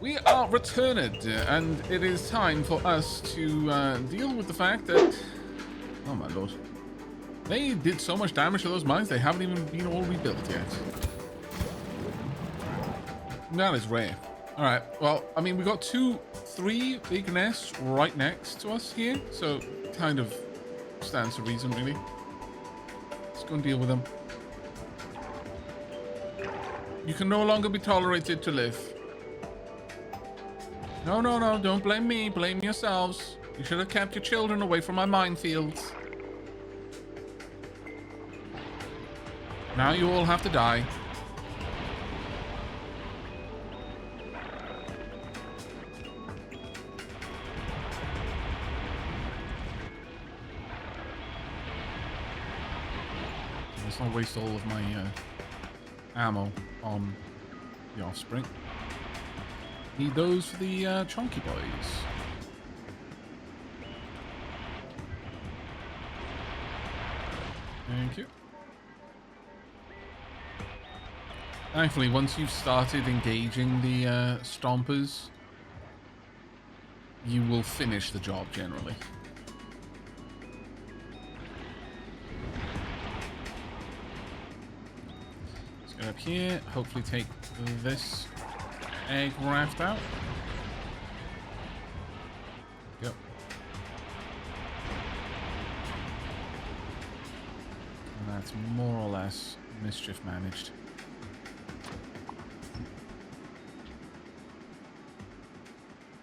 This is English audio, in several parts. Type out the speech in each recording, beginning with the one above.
We are returned, and it is time for us to deal with the fact that... Oh my lord. They did so much damage to those mines, they haven't even been all rebuilt yet. That is rare. Alright, well, I mean, we got 3 big nests right next to us here, so kind of stands to reason, really. Let's go and deal with them. You can no longer be tolerated to live. No, no, no, don't blame me. Blame yourselves. You should have kept your children away from my minefields. Now you all have to die. Let's not waste all of my ammo on the offspring. Need those for the chunky boys. Thank you. Thankfully, once you've started engaging the stompers, you will finish the job generally. Let's get up here, hopefully take this egg raft out. Yep. And that's more or less mischief managed.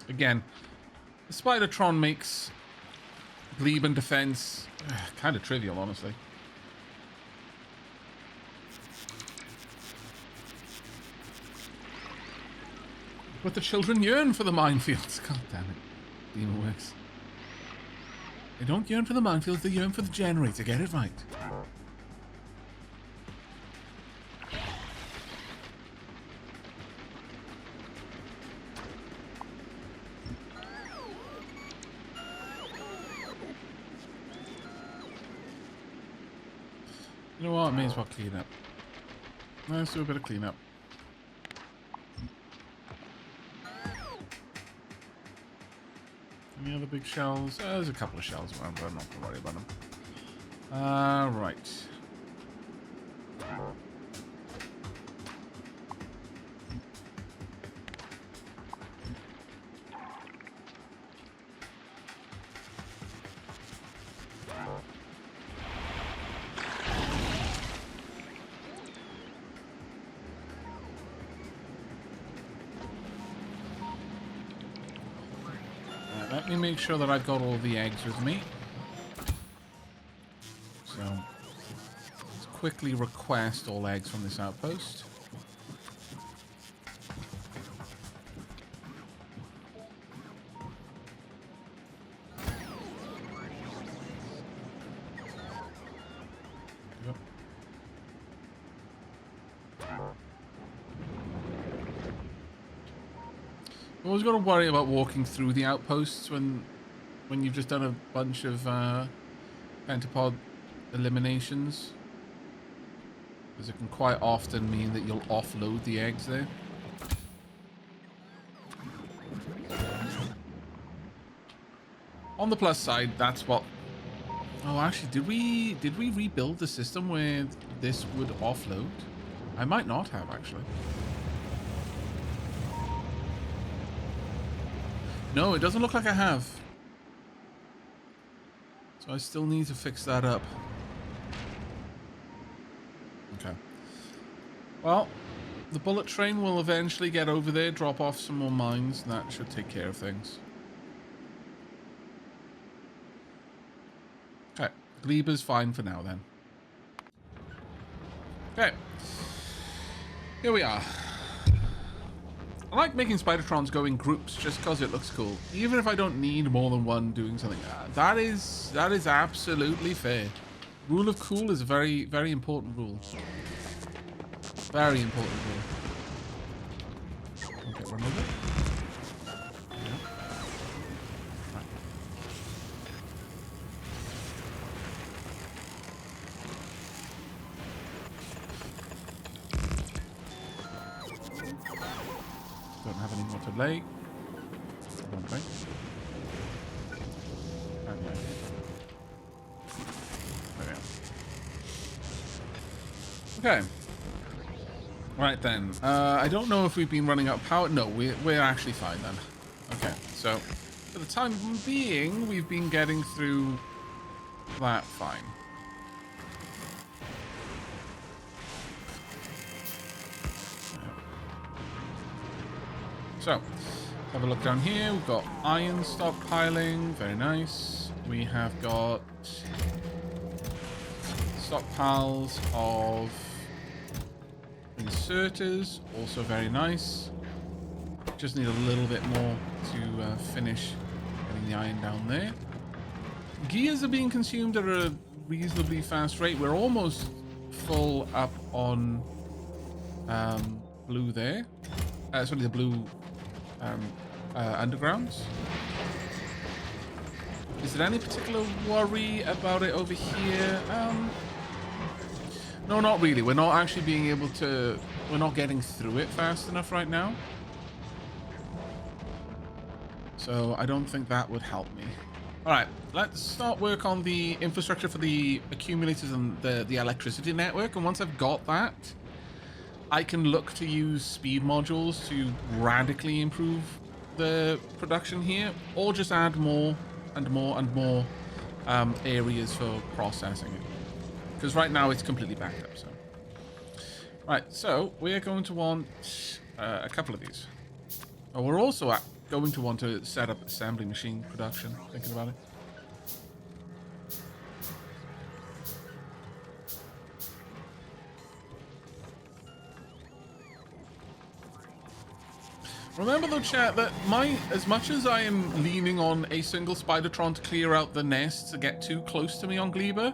Again, the Spidertron makes glebe and defense kind of trivial, honestly. But the children yearn for the minefields. God damn it. Demon works. They don't yearn for the minefields, they yearn for the generator. Get it right. You know what? May as well clean up. Let's do a bit of cleanup. Any other big shells? There's a couple of shells around, but I'm not going to worry about them. Right. Let me make sure that I've got all the eggs with me. So, let's quickly request all eggs from this outpost. Yep. Always got to worry about walking through the outposts when you've just done a bunch of pentapod eliminations, because it can quite often mean that you'll offload the eggs there. On the plus side, that's what... Oh, actually, did we rebuild the system where this would offload? I might not have, actually. No, it doesn't look like I have. So I still need to fix that up. Okay. Well, the bullet train will eventually get over there, drop off some more mines, and that should take care of things. Okay. Gleber's fine for now, then. Okay. Here we are. I like making Spidertrons go in groups just because it looks cool. Even if I don't need more than one doing something. That is absolutely fair. Rule of cool is a very, very important rule. Very important rule. Okay, remove it. Yeah. Right. Don't have any more to lay. One thing. And yeah. There we are. Okay. Right then. I don't know if we've been running out of power. No, we're actually fine then. Okay, so for the time being, we've been getting through that fine. So, have a look down here. We've got iron stockpiling. Very nice. We have got stockpiles of inserters. Also very nice. Just need a little bit more to finish getting the iron down there. Gears are being consumed at a reasonably fast rate. We're almost full up on blue there. Sorry, the blue undergrounds. Is there any particular worry about it over here? No, not really. We're not actually being able to... We're not getting through it fast enough right now. So I don't think that would help me. Alright, let's start work on the infrastructure for the accumulators and the electricity network. And once I've got that, I can look to use speed modules to radically improve the production here, or just add more and more and more areas for processing it. Because right now it's completely backed up. So, right, so we're going to want a couple of these. Oh, we're also going to want to set up assembly machine production. Thinking about it. Remember though, chat, that as much as I am leaning on a single Spidertron to clear out the nests to get too close to me on Gleba,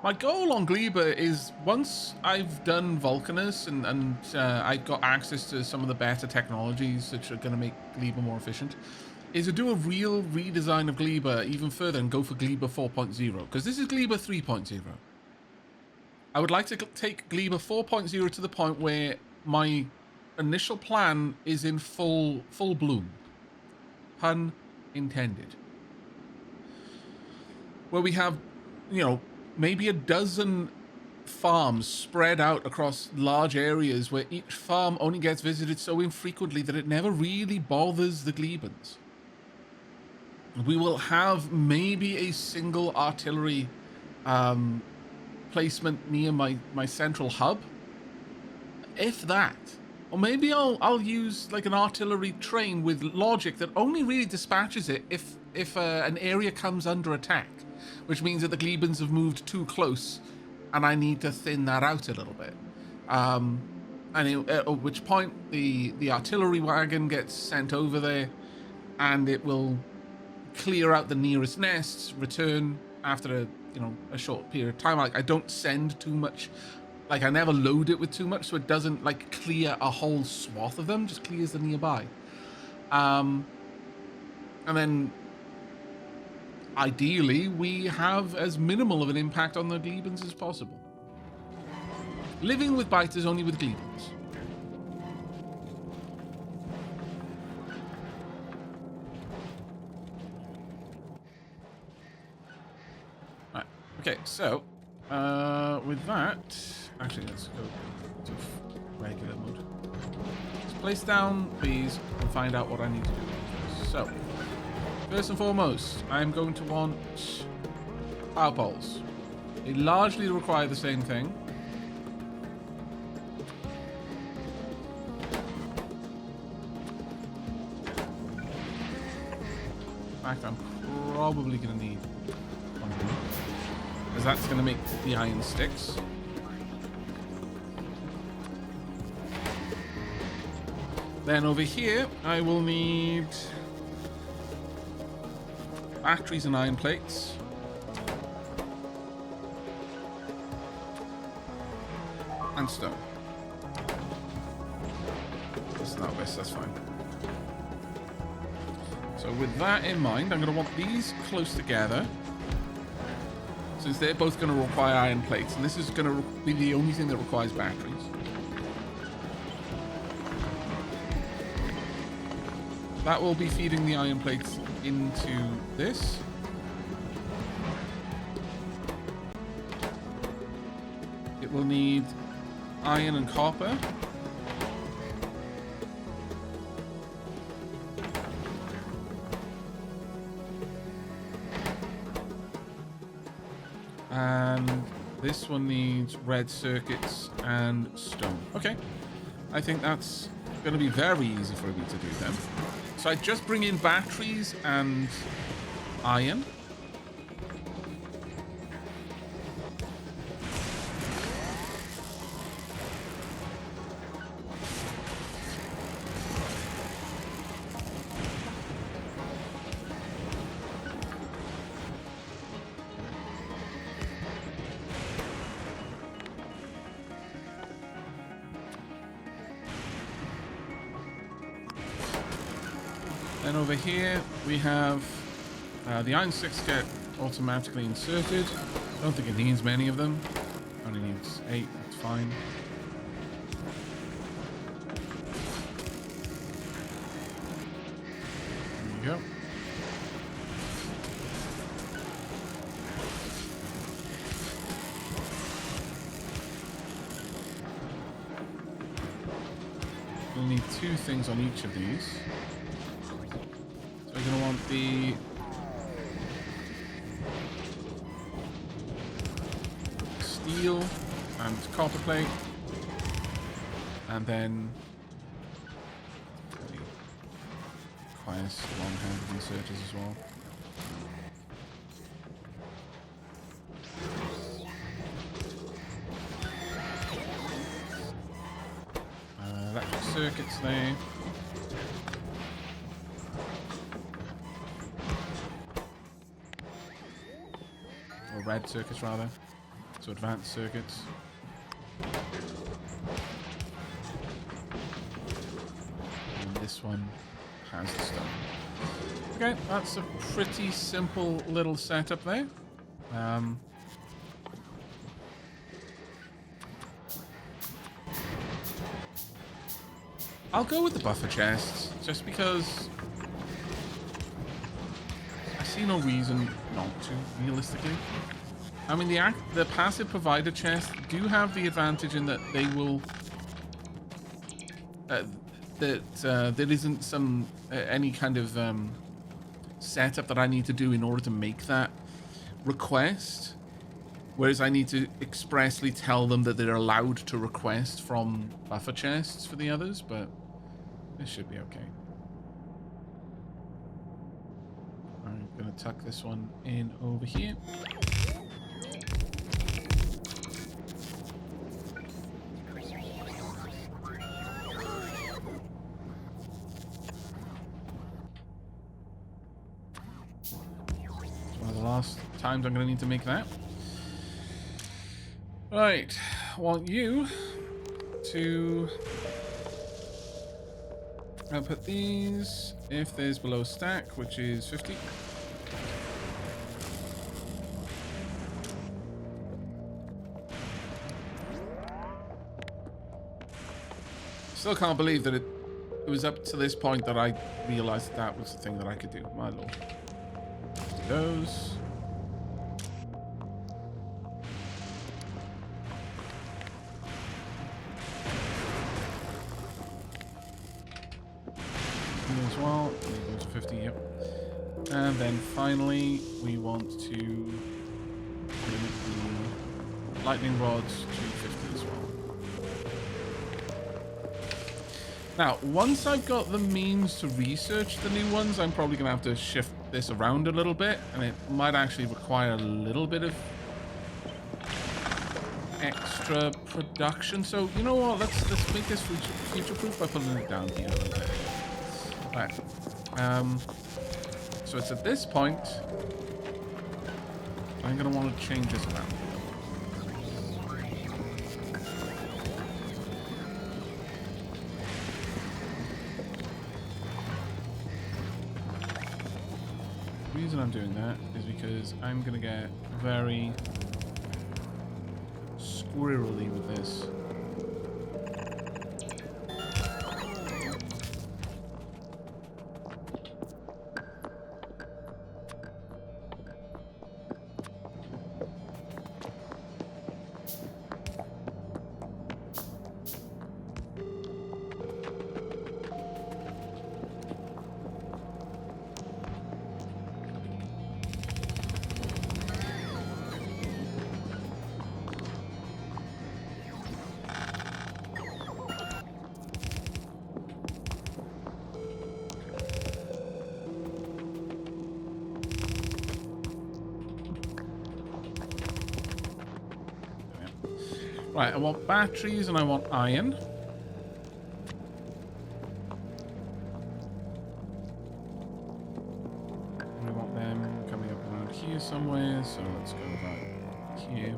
my goal on Gleba is, once I've done Vulcanus and I've got access to some of the better technologies which are going to make Gleba more efficient, is to do a real redesign of Gleba even further and go for Gleba 4.0, because this is Gleba 3.0. I would like to take Gleba 4.0 to the point where my initial plan is in full bloom, pun intended, where we have, you know, maybe a dozen farms spread out across large areas, where each farm only gets visited so infrequently that it never really bothers the Glebans. We will have maybe a single artillery placement near my central hub, if that. Or maybe I'll use like an artillery train with logic that only really dispatches it if an area comes under attack, which means that the Glebans have moved too close, and I need to thin that out a little bit. At which point the artillery wagon gets sent over there, and it will clear out the nearest nests, return after a short period of time. Like, I don't send too much. Like, I never load it with too much, so it doesn't, like, clear a whole swath of them, just clears the nearby. And then, ideally, we have as minimal of an impact on the Glebans as possible. Living with biters, only with Glebans. Right, okay, so, with that... Actually, let's go to regular mode. Let's place down these and find out what I need to do. So, first and foremost, I'm going to want power poles. They largely require the same thing. In fact, I'm probably going to need one more, because that's going to make the iron sticks. Then over here, I will need batteries and iron plates. And stone. That's not this, that's fine. So with that in mind, I'm going to want these close together, since they're both going to require iron plates, and this is going to be the only thing that requires batteries. that will be feeding the iron plates into this. It will need iron and copper. And this one needs red circuits and stone. Okay. I think that's going to be very easy for me to do then. So I just bring in batteries and iron. Then over here we have the iron 6 get automatically inserted. I don't think it needs many of them. Only needs 8, that's fine. There you go. We'll need 2 things on each of these. We're going to want the steel and copper plate, and then requires long-handed inserters as well. Electric circuits there. Red circuits rather, so advanced circuits. And this one has the stone. Okay, that's a pretty simple little setup there. I'll go with the buffer chests, just because I see no reason not to, realistically. I mean, the passive provider chests do have the advantage in that they will there isn't some any kind of setup that I need to do in order to make that request, whereas I need to expressly tell them that they're allowed to request from buffer chests for the others, but this should be okay. I'm gonna tuck this one in over here. Last times I'm going to need to make that. Right, I want you to output these if there's below stack, which is 50. Still can't believe that it was up to this point that I realized that was the thing that I could do. My lord. Those. As well, those are 50, yep. And then finally, we want to limit the lightning rods to 50 as well. Now, once I've got the means to research the new ones, I'm probably going to have to shift this around a little bit, and it might actually require a little bit of extra production. So, you know what? Let's make this future-proof by putting it down here a little bit. Right. So it's at this point I'm going to want to change this around. The reason I'm doing that is because I'm going to get very squirrely with this. Right, I want batteries and I want iron. We want them coming up around here somewhere, so let's go about here.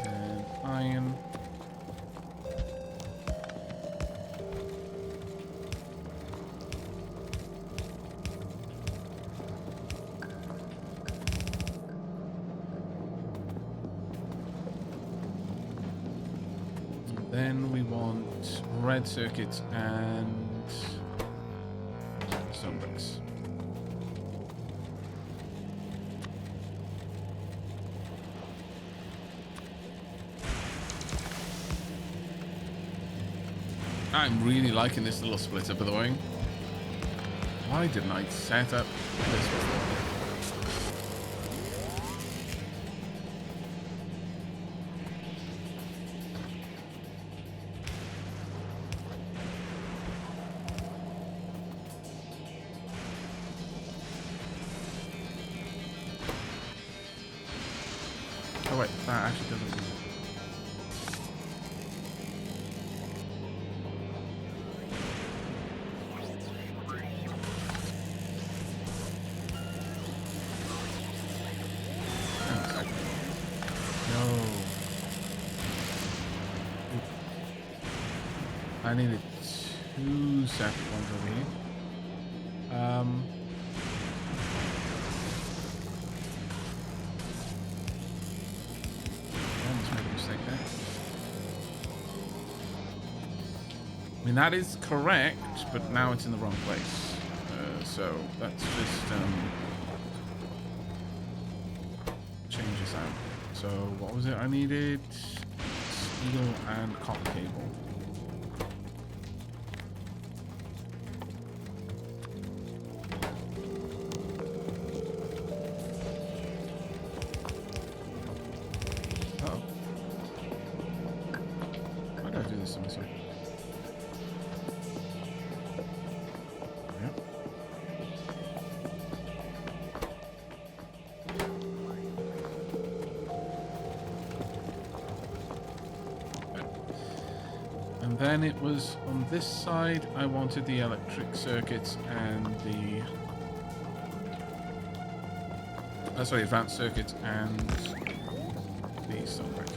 And iron. Then we want red circuits and stone bricks. I'm really liking this little splitter, by the way. Why didn't I set up this before? Oh wait, that actually doesn't move. I needed 2 separate ones over here. Almost made a mistake there. I mean, that is correct, but now it's in the wrong place. So let's just change this out. So what was it I needed? Steel and copper cable. And then it was on this side, I wanted the electric circuits and the... sorry, advanced circuits and the stone brick.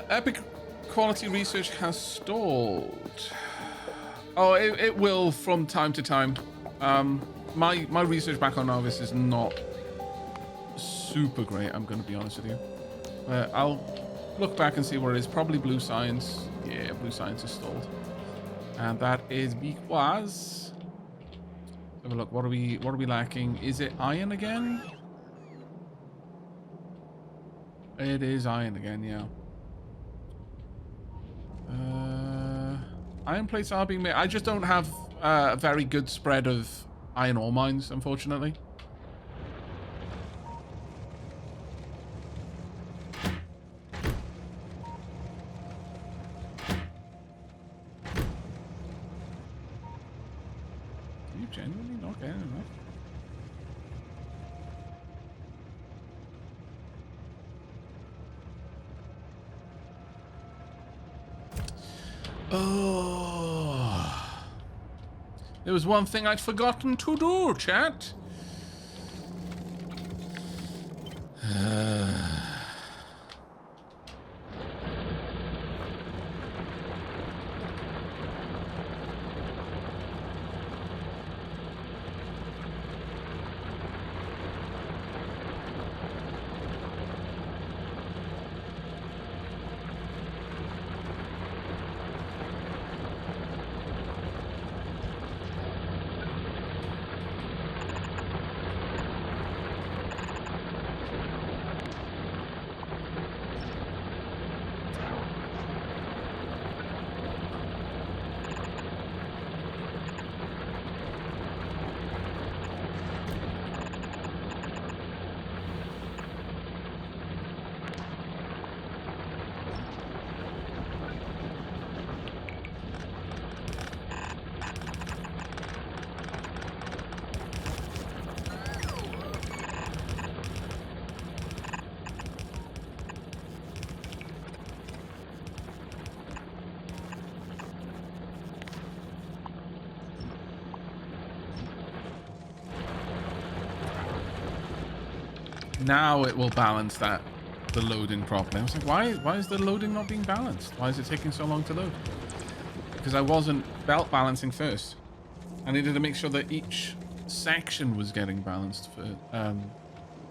Epic quality research has stalled. Oh, it will from time to time. My research back on Novice is not super great, I'm going to be honest with you. I'll look back and see where it is. Probably blue science. Yeah, blue science is stalled. And that is because... Let's have a look. What are we lacking? Is it iron again? It is iron again, yeah. Iron plates are being made. I just don't have a very good spread of iron ore mines, unfortunately. Are you genuinely not getting enough? Oh, there was one thing I'd forgotten to do, chat. Now it will balance that, the loading properly. I was like, why is the loading not being balanced? Why is it taking so long to load? Because I wasn't belt balancing first. I needed to make sure that each section was getting balanced for,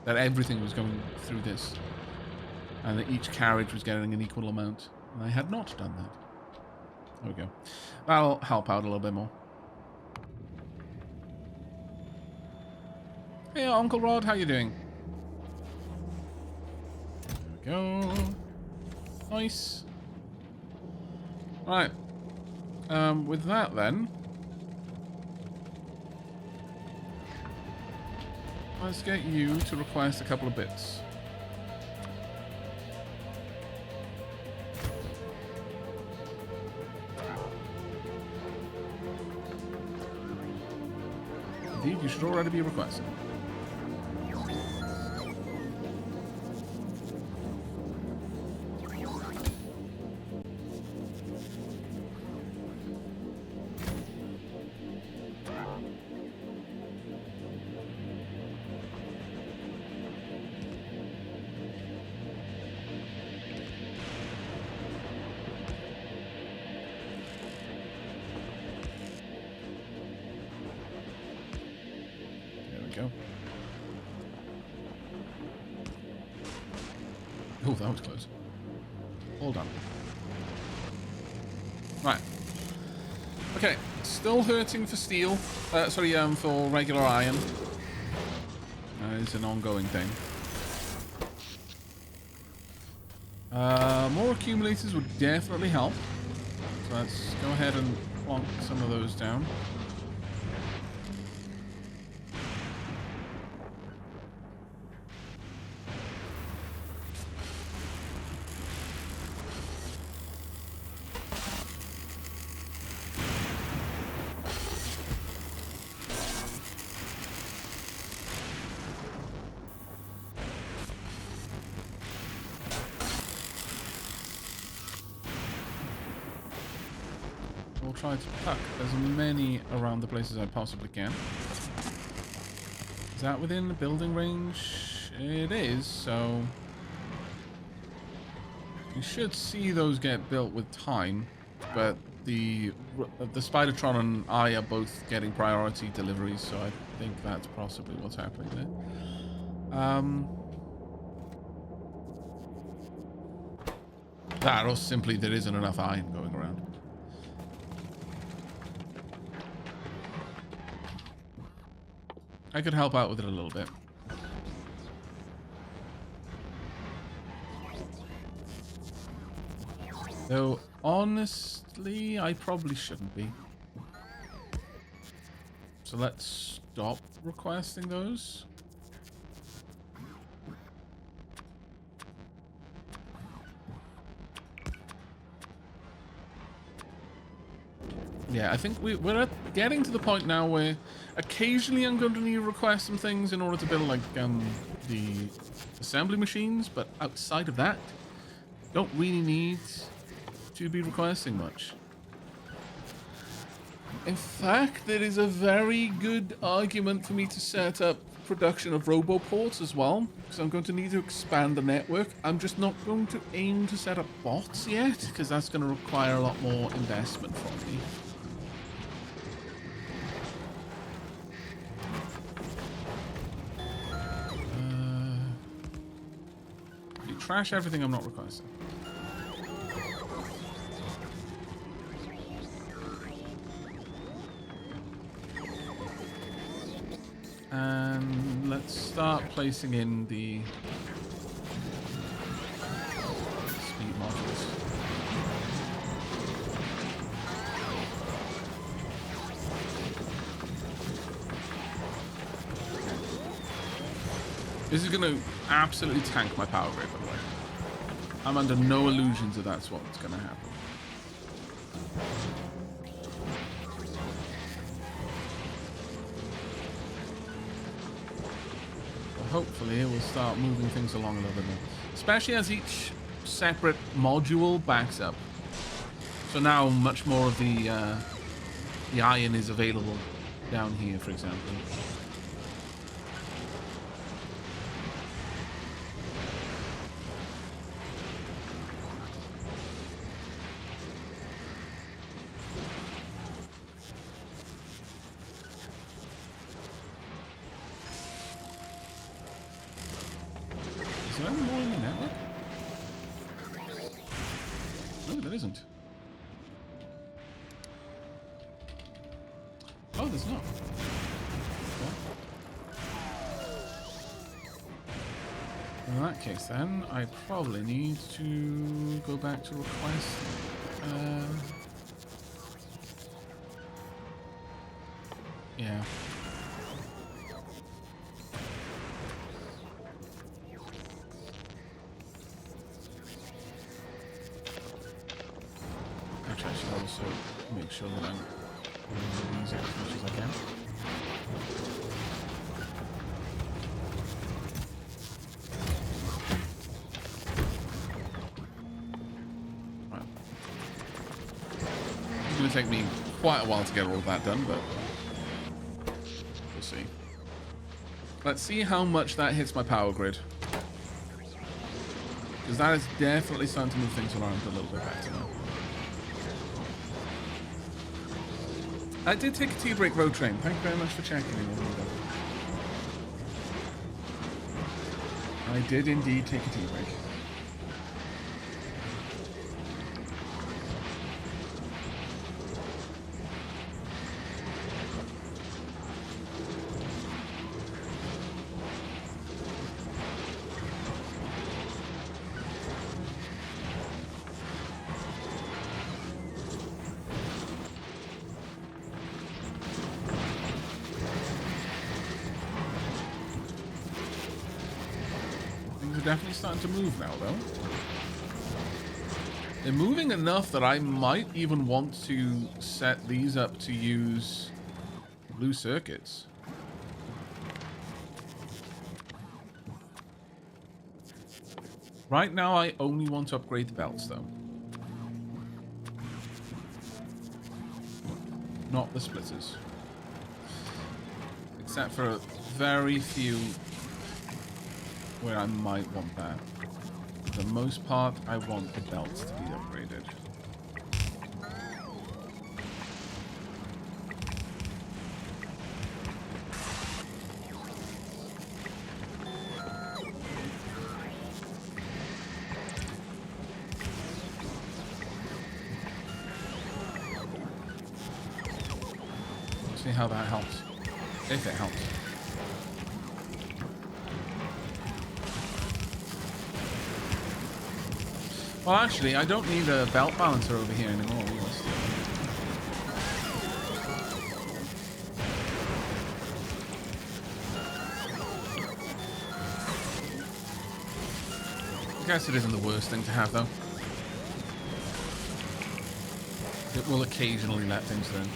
that everything was going through this. And that each carriage was getting an equal amount. And I had not done that. There we go. That'll help out a little bit more. Hey, Uncle Rod, how you doing? There we go. Nice. Right. With that then, let's get you to request a couple of bits. Indeed, you should already be requesting. Go. Oh, that was close. All done. Right. Okay. Still hurting for steel. For regular iron. That is an ongoing thing. More accumulators would definitely help. So let's go ahead and plonk some of those down. We'll try to tuck as many around the place as I possibly can. Is that within the building range? It is, so you should see those get built with time, but the Spidertron and I are both getting priority deliveries, so I think that's possibly what's happening there. That, or simply there isn't enough iron going around. I could help out with it a little bit. Though, honestly, I probably shouldn't be. So let's stop requesting those. Yeah, I think we're getting to the point now where occasionally I'm going to need to request some things in order to build, like, the assembly machines, but outside of that, don't really need to be requesting much. In fact, there is a very good argument for me to set up production of roboports as well, because I'm going to need to expand the network. I'm just not going to aim to set up bots yet, because that's going to require a lot more investment from me. Trash everything I'm not requesting. And let's start placing in the speed modules. This is going to absolutely tank my power grid, by the way. I'm under no illusions that that's what's going to happen. But hopefully it will start moving things along a little bit more. Especially as each separate module backs up. So now much more of the iron is available down here, for example. No, there isn't. Oh, there's not. Okay. In that case, then, I probably need to go back to request. Yeah. Actually, I should also make sure that I'm using it as much as I can. Right. It's going to take me quite a while to get all of that done, but we'll see. Let's see how much that hits my power grid. Because that is definitely starting to move things around a little bit better now. I did take a tea break road train. Thank you very much for checking in. I did indeed take a tea break. Definitely starting to move now, though. They're moving enough that I might even want to set these up to use blue circuits. Right now, I only want to upgrade the belts, though. Not the splitters. Except for very few where I might want that. For the most part, I want the belts to be upgraded. Let's see how that helps. If it helps. Well, actually, I don't need a belt balancer over here anymore. I guess it isn't the worst thing to have, though. It will occasionally let things down.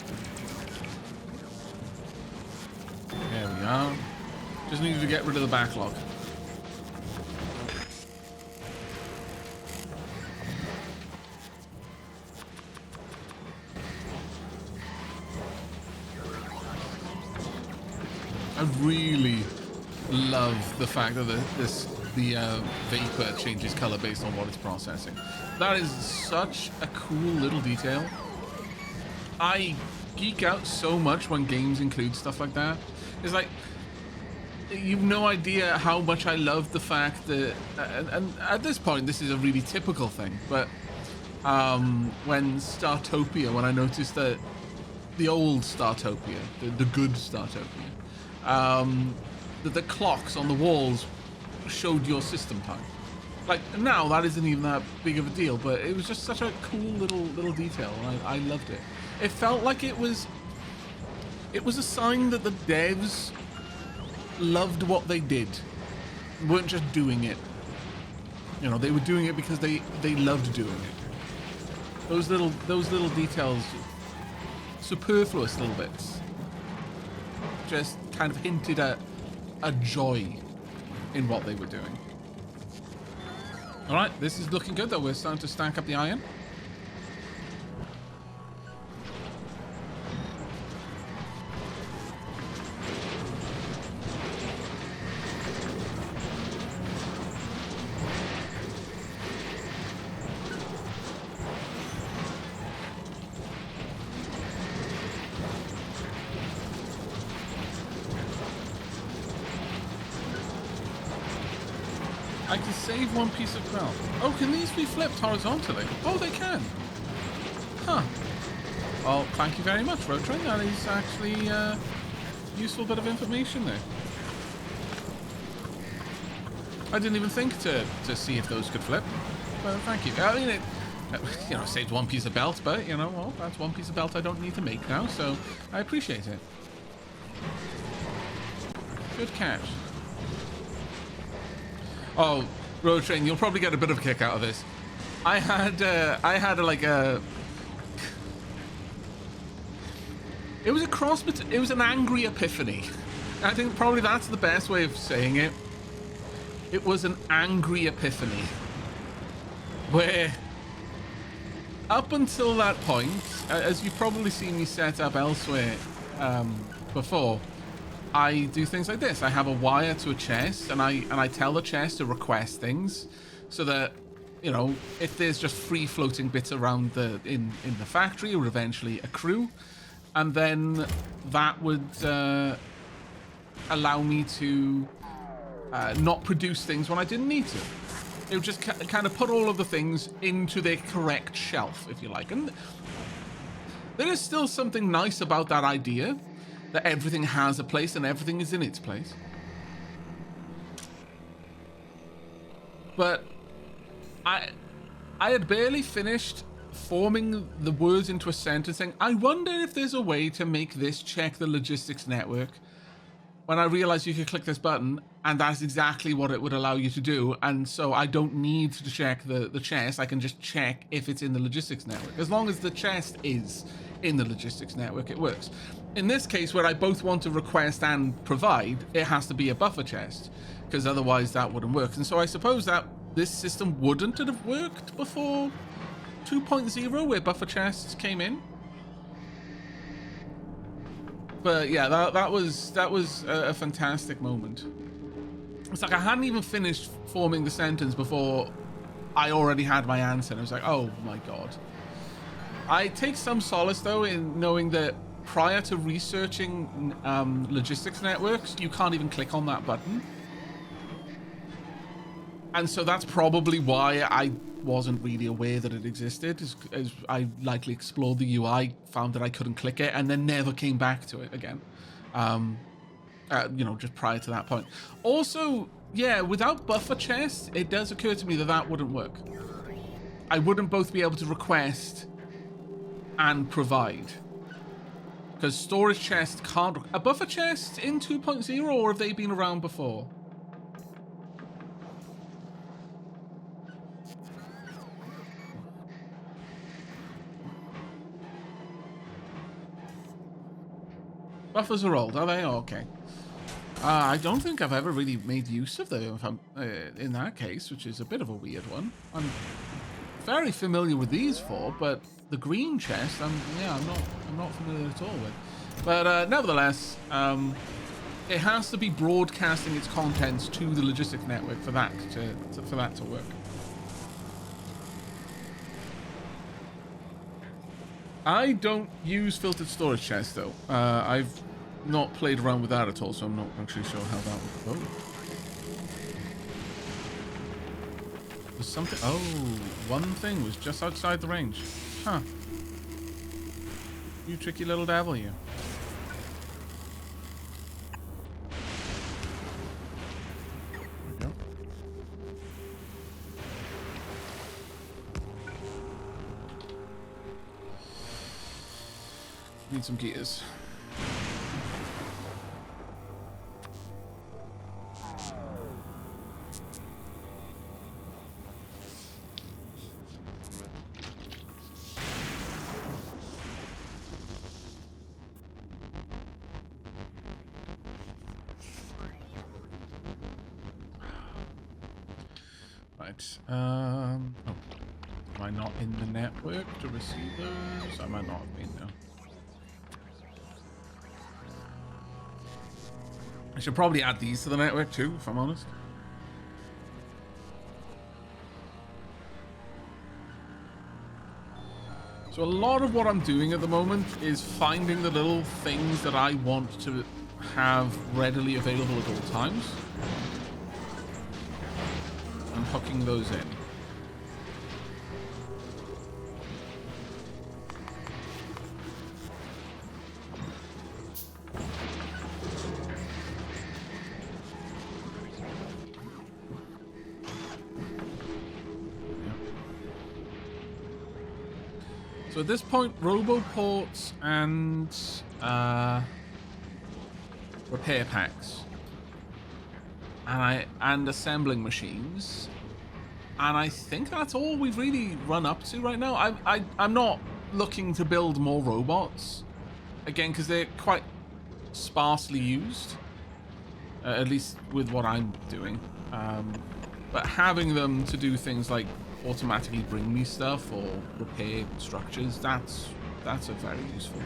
There we are. Just needed to get rid of the backlog. I really love the fact that the vapor changes color based on what it's processing. That is such a cool little detail. I geek out so much when games include stuff like that. It's like, you've no idea how much I love the fact that, and at this point, this is a really typical thing, but when I noticed that the old Startopia, the good Startopia, that the clocks on the walls showed your system time. Like, now that isn't even that big of a deal, but it was just such a cool little detail, and I loved it. It felt like it was a sign that the devs loved what they did. They weren't just doing it. You know, they were doing it because they loved doing it. Those little details, superfluous little bits, just kind of hinted at a joy in what they were doing. All right, this is looking good though. We're starting to stack up the iron. I can save one piece of belt. Oh, can these be flipped horizontally? Oh, they can. Huh. Well, thank you very much, Road Train. That is actually a useful bit of information there. I didn't even think to see if those could flip. But thank you. I mean, it saved one piece of belt, but, well, that's one piece of belt I don't need to make now, so I appreciate it. Good catch. Oh, Road Train, you'll probably get a bit of a kick out of this. I had it was a cross, but it was an angry epiphany. I think probably that's the best way of saying it. It was an angry epiphany. Where, up until that point, as you've probably seen me set up elsewhere before, I do things like this. I have a wire to a chest, and I tell the chest to request things, so that, if there's just free floating bits around in the factory, it would eventually accrue, and then that would allow me to not produce things when I didn't need to. It would just kind of put all of the things into their correct shelf, if you like. And there is still something nice about that idea, that everything has a place and everything is in its place. But I had barely finished forming the words into a sentence saying, I wonder if there's a way to make this check the logistics network, when I realized you could click this button, and that's exactly what it would allow you to do. And so I don't need to check the chest. I can just check if it's in the logistics network. As long as the chest is in the logistics network, it works. In this case, where I both want to request and provide, it has to be a buffer chest, because otherwise that wouldn't work. And so I suppose that this system wouldn't have worked before 2.0, where buffer chests came in. But yeah, that was a fantastic moment. It's like I hadn't even finished forming the sentence before I already had my answer. And I was like, oh my god. I take some solace though in knowing that prior to researching logistics networks, you can't even click on that button. And so that's probably why I wasn't really aware that it existed, as I likely explored the UI, found that I couldn't click it, and then never came back to it again. Just prior to that point. Also, yeah, without buffer chests, it does occur to me that that wouldn't work. I wouldn't both be able to request and provide. Because storage chests can't... A buffer chest in 2.0, or have they been around before? Buffers are old, are they? Oh, okay. I don't think I've ever really made use of them if I'm, in that case, which is a bit of a weird one. I'm very familiar with these four, but the green chest, I'm not familiar at all with. But nevertheless, it has to be broadcasting its contents to the logistics network for that to work. I don't use filtered storage chests though. I've not played around with that at all, so I'm not actually sure how that would go. Was something... Oh, one thing was just outside the range. Huh. You tricky little devil, you. There we go. Need some gears. Right. Oh. Am I not in the network to receive those? I might not have been there. I should probably add these to the network too, if I'm honest. So a lot of what I'm doing at the moment is finding the little things that I want to have readily available at all times. hooking those in. So at this point, roboports and repair packs and assembling machines, and I think that's all we've really run up to right now. I'm not looking to build more robots again because they're quite sparsely used, at least with what I'm doing. But having them to do things like automatically bring me stuff or repair structures, that's a very useful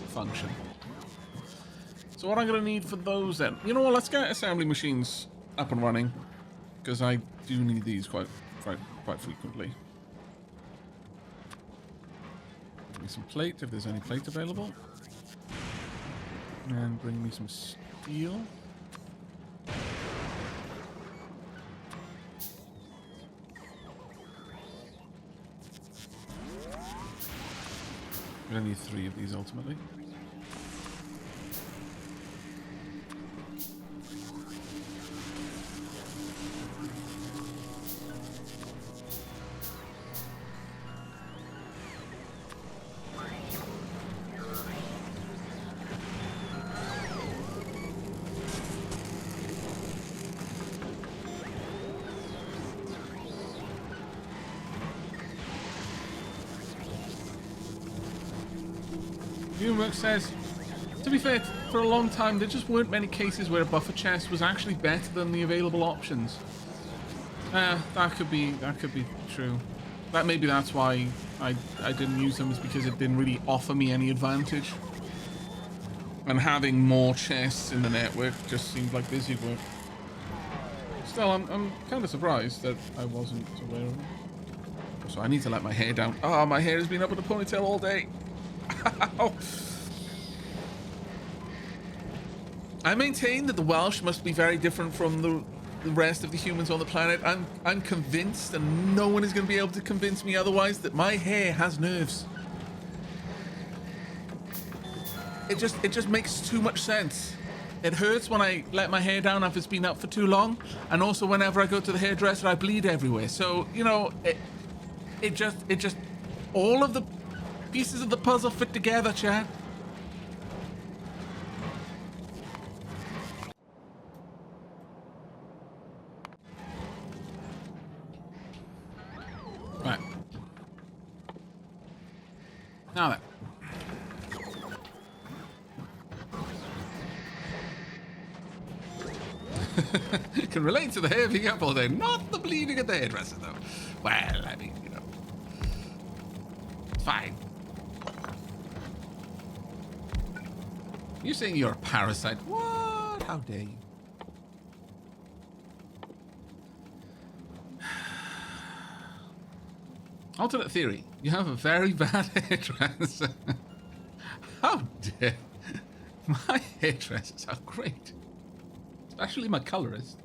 function. So what I'm going to need for those then, you know what, let's get assembly machines up and running, because I do need these quite frequently. Give me some plate if there's any plate available, and bring me some steel. I'm gonna need 3 of these ultimately. Viewwork says, to be fair, for a long time there just weren't many cases where a buffer chest was actually better than the available options. That could be true. Maybe that's why I didn't use them, is because it didn't really offer me any advantage. And having more chests in the network just seemed like busy work. Still, I'm kind of surprised that I wasn't aware of it. So I need to let my hair down. Oh, my hair has been up in a ponytail all day. I maintain that the Welsh must be very different from the rest of the humans on the planet. I'm convinced, and no one is going to be able to convince me otherwise, that my hair has nerves. It just makes too much sense. It hurts when I let my hair down after it's been up for too long, and also whenever I go to the hairdresser I bleed everywhere. So, you know, it just all of the pieces of the puzzle fit together, Chad. Right. Now then. Can relate to the hair being up all day, not the bleeding at the hairdresser, though. Well, I mean, you know. It's fine. You're saying you're a parasite? What? How dare you? Alternate theory. You have a very bad hairdresser. How dare? My hairdressers are great. Especially my colorist.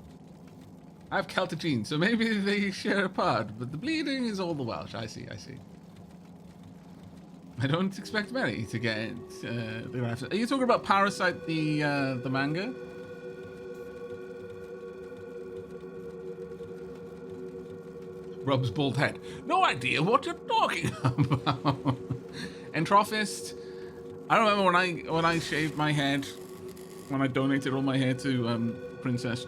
I have Celtic genes, so maybe they share a part, but the bleeding is all the Welsh. I see. I don't expect many to get. Are you talking about Parasite, the manga? Rub's bald head. No idea what you're talking about. Entrophist. I remember when I shaved my head, when I donated all my hair to Princess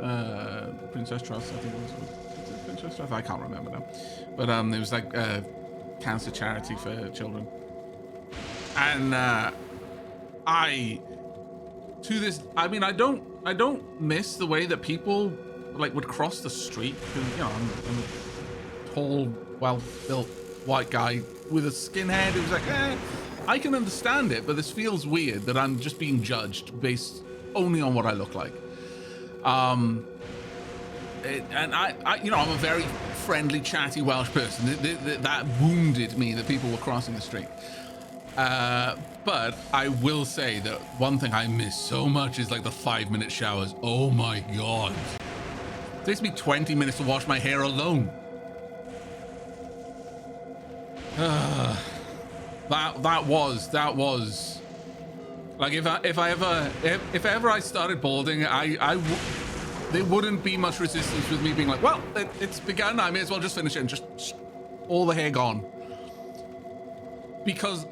Trust, I think it was Princess Trust. I can't remember now, but it was like cancer charity for children, and I don't miss the way that people like would cross the street, because you know I'm a tall, well-built white guy with a skinhead who's like, I can understand it, but this feels weird that I'm just being judged based only on what I look like. And I, you know, I'm a very friendly, chatty Welsh person. That wounded me that people were crossing the street. But I will say that one thing I miss so much is like the 5-minute showers. Oh my God. It takes me 20 minutes to wash my hair alone. That was like if ever I started balding, there wouldn't be much resistance with me being like, well, it's begun, I may as well just finish it and just all the hair gone, because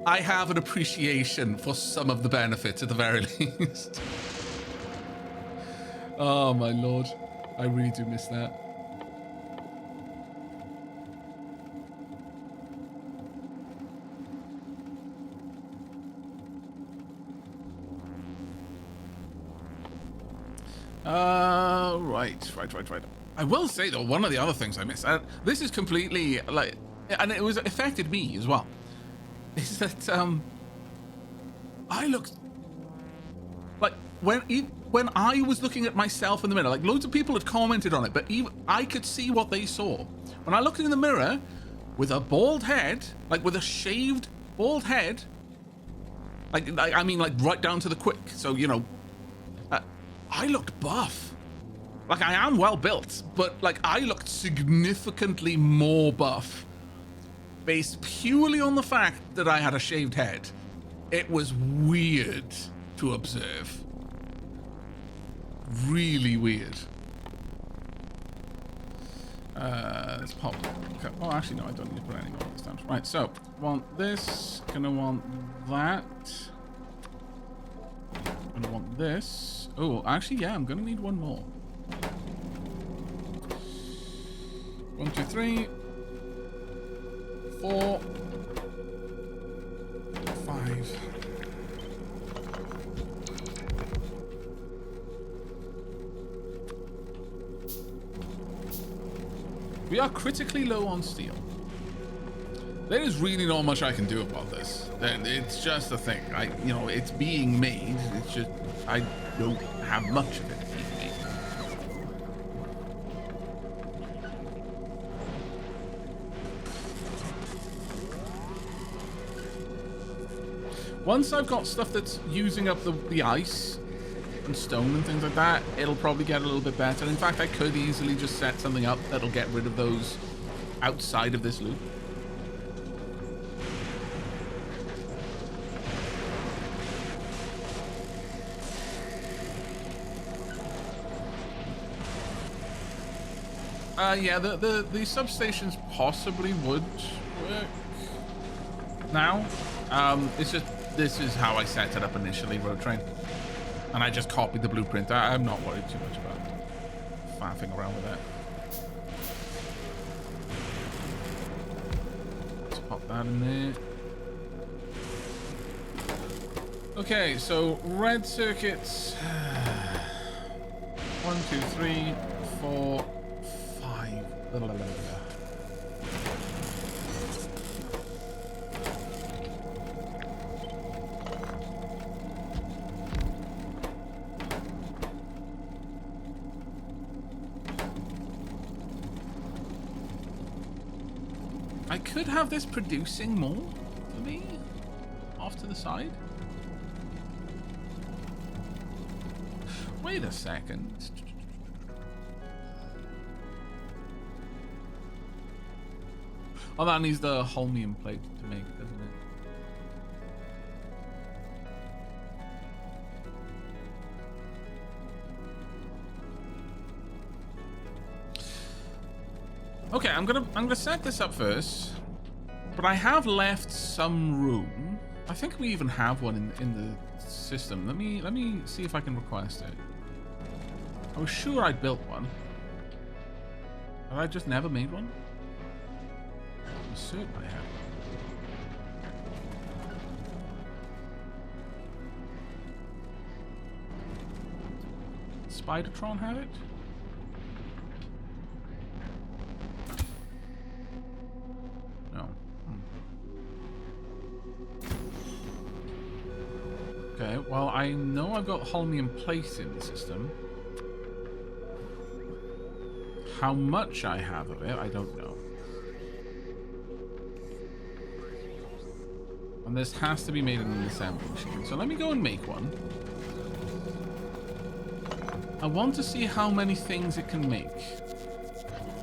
I have an appreciation for some of the benefits at the very least. Oh my lord, I really do miss that. Right. I will say though, one of the other things I miss, this is completely like, and it was affected me as well, is that I looked like when I was looking at myself in the mirror, like loads of people had commented on it, but even I could see what they saw when I looked in the mirror with a bald head, like with a shaved bald head, like I mean like right down to the quick. So you know, I looked buff. Like I am well built, but like I looked significantly more buff based purely on the fact that I had a shaved head. It was weird to observe. Really weird. Let's pop. Okay. Oh, actually, no, I don't need to put anything on this time. Right, so want this. Gonna want that. Gonna want this. Oh, actually, yeah, I'm gonna need one more. 1, 2, 3, 4, 5. We are critically low on steel. There is really not much I can do about this. It's just a thing. You know, it's being made. It's just I don't have much of it being made. Once I've got stuff that's using up the ice and stone and things like that, it'll probably get a little bit better. In fact, I could easily just set something up that'll get rid of those outside of this loop. Yeah, the substations possibly would work now. It's just, this is how I set it up initially, Road Train. And I just copied the blueprint. I'm not worried too much about faffing around with that. Let's pop that in there. Okay, so red circuits. 1, 2, 3, 4, 5. I could have this producing more for me off to the side. Wait a second. Oh, that needs the holmium plate to make, doesn't it? Okay, I'm gonna set this up first, but I have left some room. I think we even have one in the system. Let me see if I can request it. I was sure I'd built one. Have I just never made one? I'm certain I have. Spidertron have it? No. Okay, well, I know I've got holmium plate in the system. How much I have of it, I don't know. And this has to be made in an assembly machine. So let me go and make one. I want to see how many things it can make.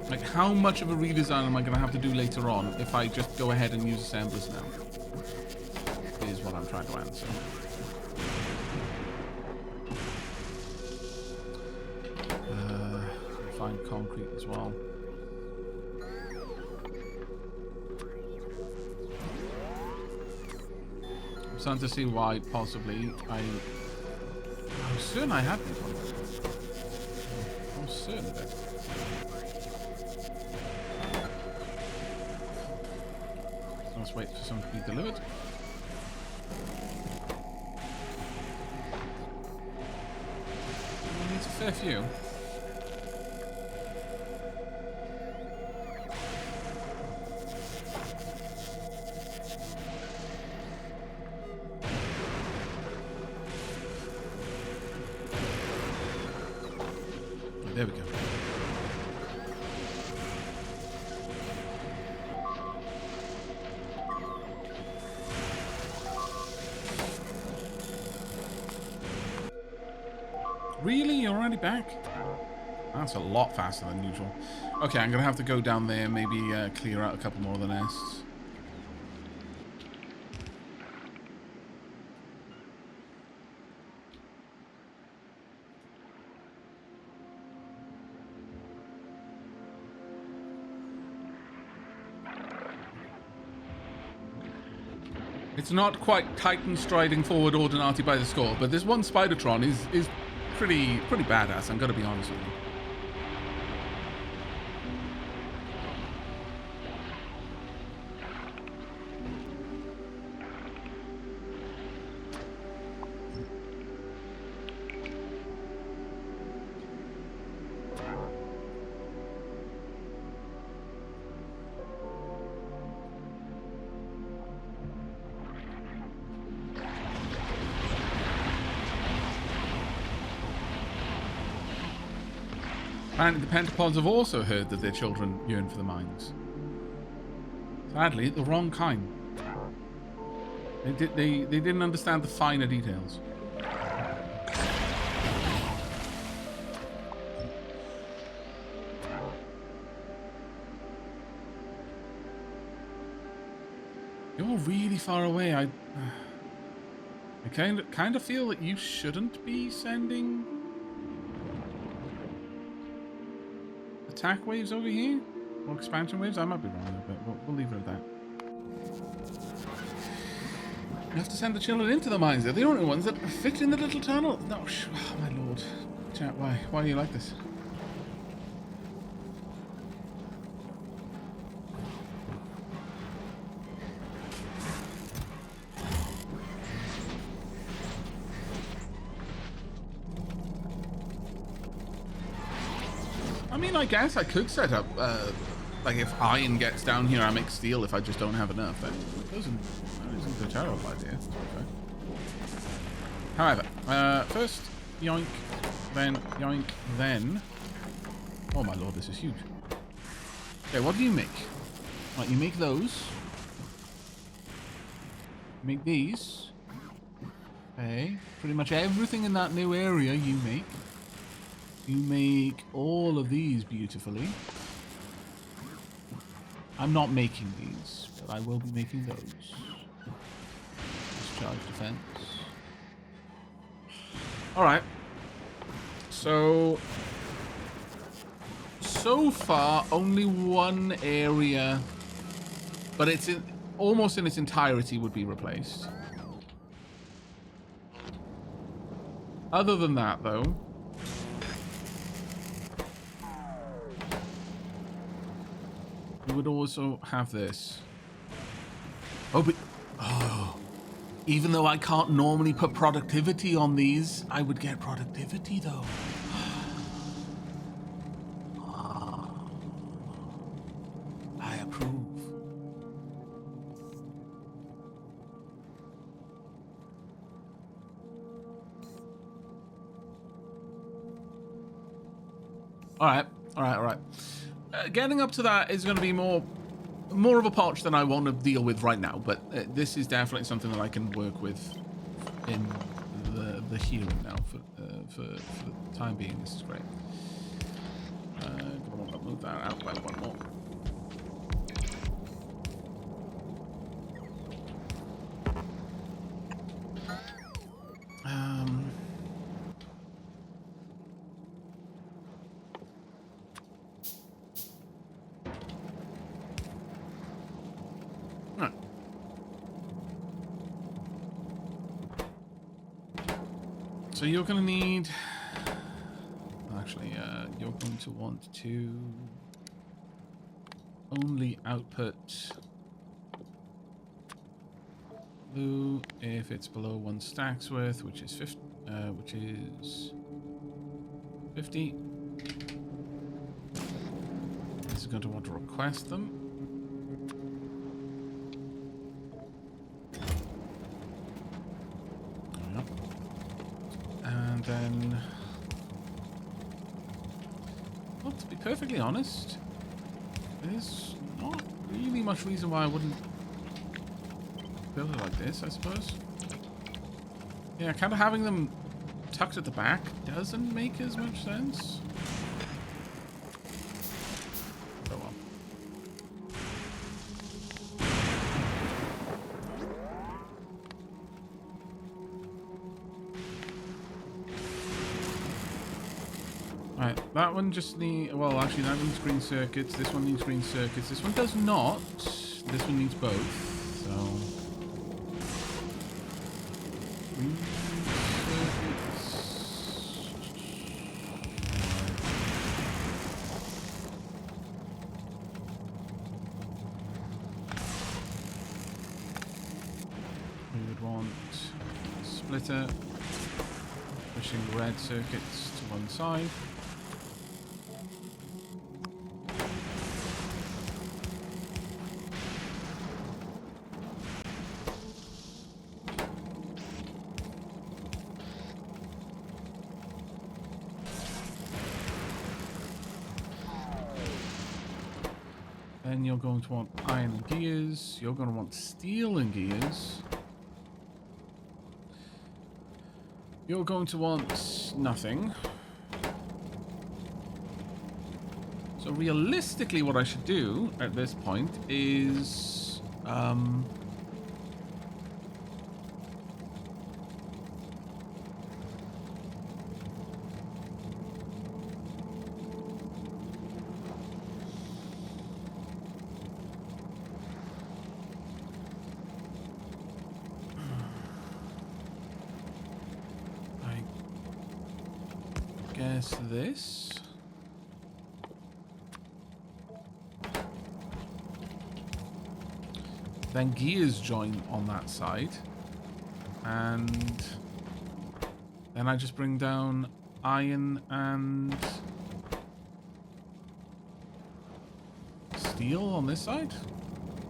Like, how much of a redesign am I going to have to do later on if I just go ahead and use assemblers now? Is what I'm trying to answer. Find concrete as well. I'm starting to see why possibly I was certain I had these ones. I was certain of it. Let's wait for some to be delivered. Needs a fair few. There we go. Really? You're already back? That's a lot faster than usual. Okay, I'm going to have to go down there and maybe clear out a couple more of the nests. It's not quite Titan striding forward Ordinati by the score, but this one Spidertron is pretty badass, I'm gonna be honest with you. Apparently the Pentapods have also heard that their children yearn for the mines. Sadly, the wrong kind. They didn't understand the finer details. You're really far away. I kind of feel that you shouldn't be sending attack waves over here, or expansion waves. I might be wrong, but we'll leave it at that. You have to send the children into the mines. They're the only ones that fit in the little tunnel. No, oh, my lord, chat. Why are you like this? I mean, I guess I could set up, like if iron gets down here, I make steel if I just don't have enough. That isn't a terrible idea. However, first yoink, then yoink, then... Oh my lord, this is huge. Okay, what do you make? Right, you make those. Make these. Okay, pretty much everything in that new area you make. You make all of these beautifully. I'm not making these, but I will be making those. Discharge defense. Alright. So far, only one area, but it's almost in its entirety would be replaced. Other than that, though, we would also have this. Oh, but... Oh. Even though I can't normally put productivity on these, I would get productivity, though. I approve. All right. Getting up to that is going to be more of a patch than I want to deal with right now, but this is definitely something that I can work with in the here and now for the time being. This is great. Gonna want to move that out by one more. Right. So you're going to need... Actually, you're going to want to only output blue if it's below 1 stack's worth, which is 50. This is going to want to request them. And then, well, to be perfectly honest, there's not really much reason why I wouldn't build it like this, I suppose. Yeah, kind of having them tucked at the back doesn't make as much sense. Oh well. Right, that one just needs... Well, actually, that needs green circuits. This one needs green circuits. This one does not. This one needs both. So... green circuits... We would want a splitter, pushing red circuits to one side. Then you're going to want iron and gears. You're going to want steel and gears. You're going to want nothing. So realistically, what I should do at this point is... guess this. Then gears join on that side. And then I just bring down iron and steel on this side.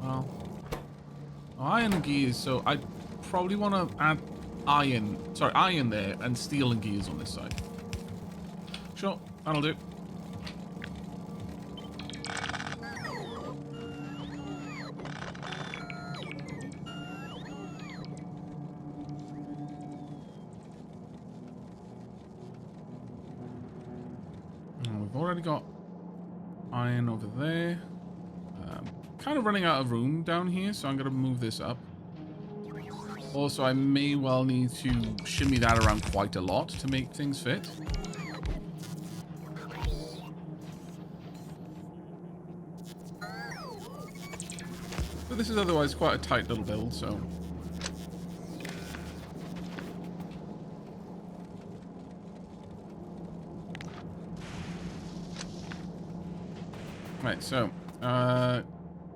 Well, iron and gears, so I probably want to add iron there and steel and gears on this side. Sure, that'll do. We've already got iron over there. Kind of running out of room down here, so I'm going to move this up. Also, I may well need to shimmy that around quite a lot to make things fit. But this is otherwise quite a tight little build, so... Right, so...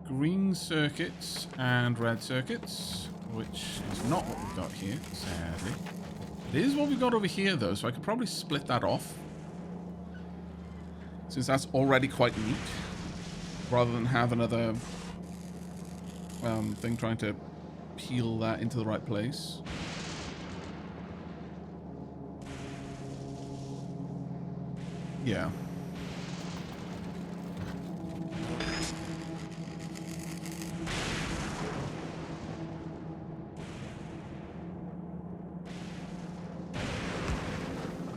green circuits and red circuits, which is not what we've got here, sadly. It is what we've got over here, though, so I could probably split that off. Since that's already quite neat. Rather than have another thing trying to peel that into the right place. Yeah.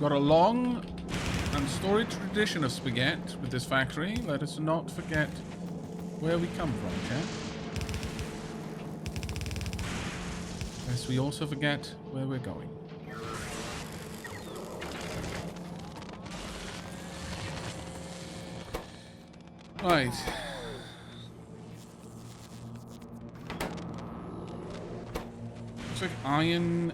Got a long and storied tradition of spaghetti with this factory. Let us not forget where we come from, okay? Lest we also forget where we're going. Right. Looks like iron.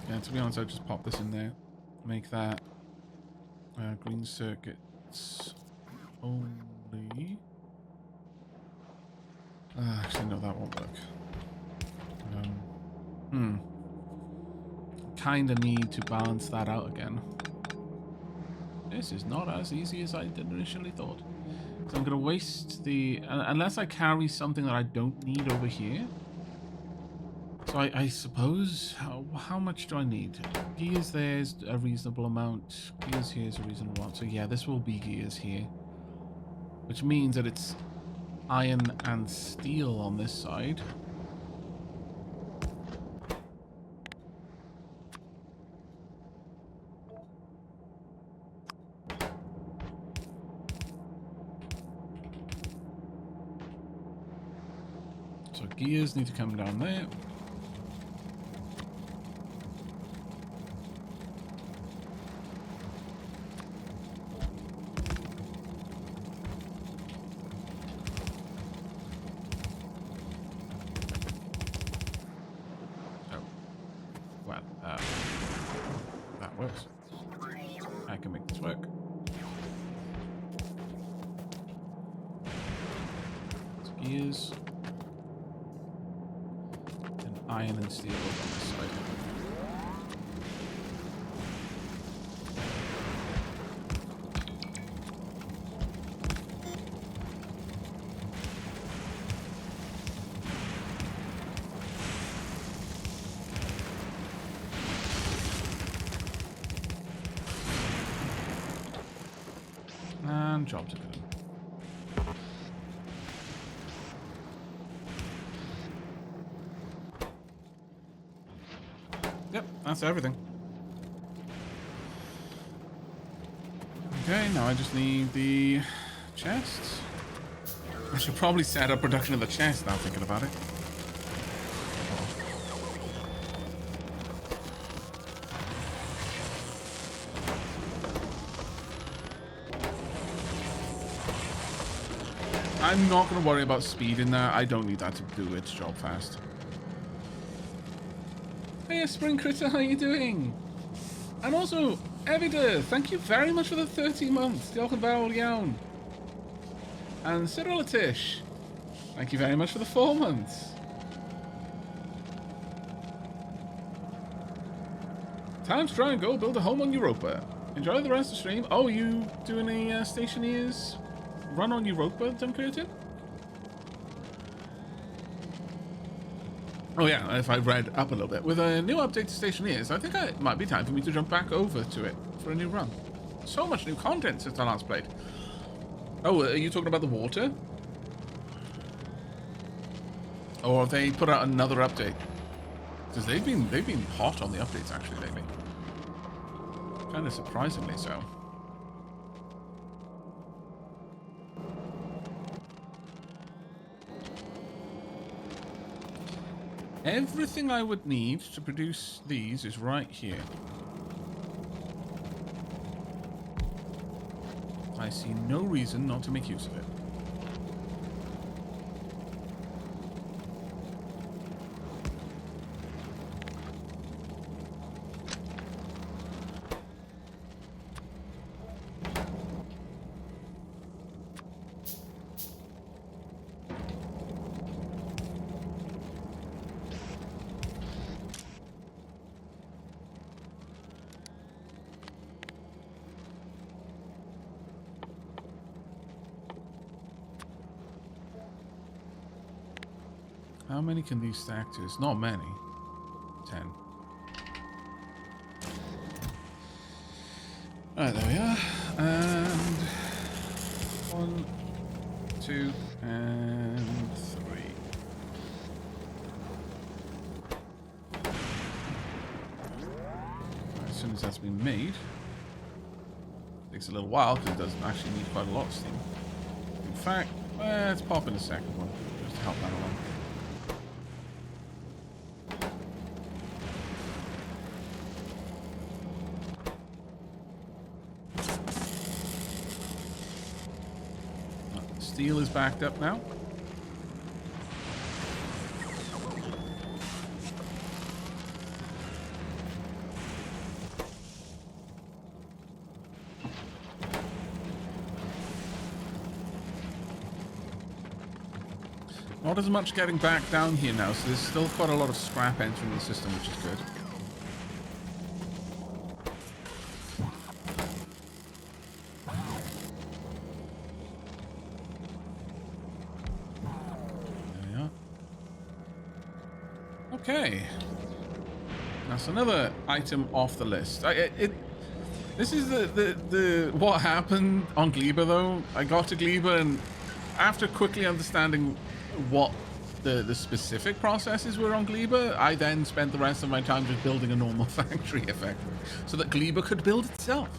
Yeah, to be honest, I'll just pop this in there. Make that green circuits only. Actually, no, that won't work. Kind of need to balance that out again. This is not as easy as I initially thought. So I'm going to waste the... unless I carry something that I don't need over here. So I suppose... How much do I need? Gears there's a reasonable amount. Gears here is a reasonable amount. So yeah, this will be gears here. Which means that it's iron and steel on this side. So gears need to come down there. That works. I can make this work. It's gears. And iron and steel on this side. And jobs are good. Yep, that's everything. Okay, now I just need the chests. I should probably set up production of the chest now, thinking about it. I'm not going to worry about speed in that. I don't need that to do its job fast. Hey, Spring Critter, how you doing? And also, Evida, thank you very much for the 30 months. Diolch yn fawr iawn. And Cyril Atish, thank you very much for the 4 months. Time to try and go build a home on Europa. Enjoy the rest of the stream. Oh, you doing a Stationeers run on Europa, Tim Curtin? Oh yeah, if I read up a little bit. With a new update to Stationeers, I think it might be time for me to jump back over to it for a new run. So much new content since I last played. Oh, are you talking about the water? Or have they put out another update? Because they've been hot on the updates actually lately. Kind of surprisingly so. Everything I would need to produce these is right here. I see no reason not to make use of it. How many can these stack to? It's not many. 10. Alright, there we are. And 1, 2, and 3. As soon as that's been made, takes a little while because it doesn't actually need quite a lot of steam. In fact, let's pop in a second one just to help that along. Steel is backed up now. Not as much getting back down here now, so there's still quite a lot of scrap entering the system, which is good. There we are. Okay. That's another item off the list. This is the what happened on Gleba though. I got to Gleba and after quickly understanding what the specific processes were on Gleba, I then spent the rest of my time just building a normal factory effectively so that Gleba could build itself.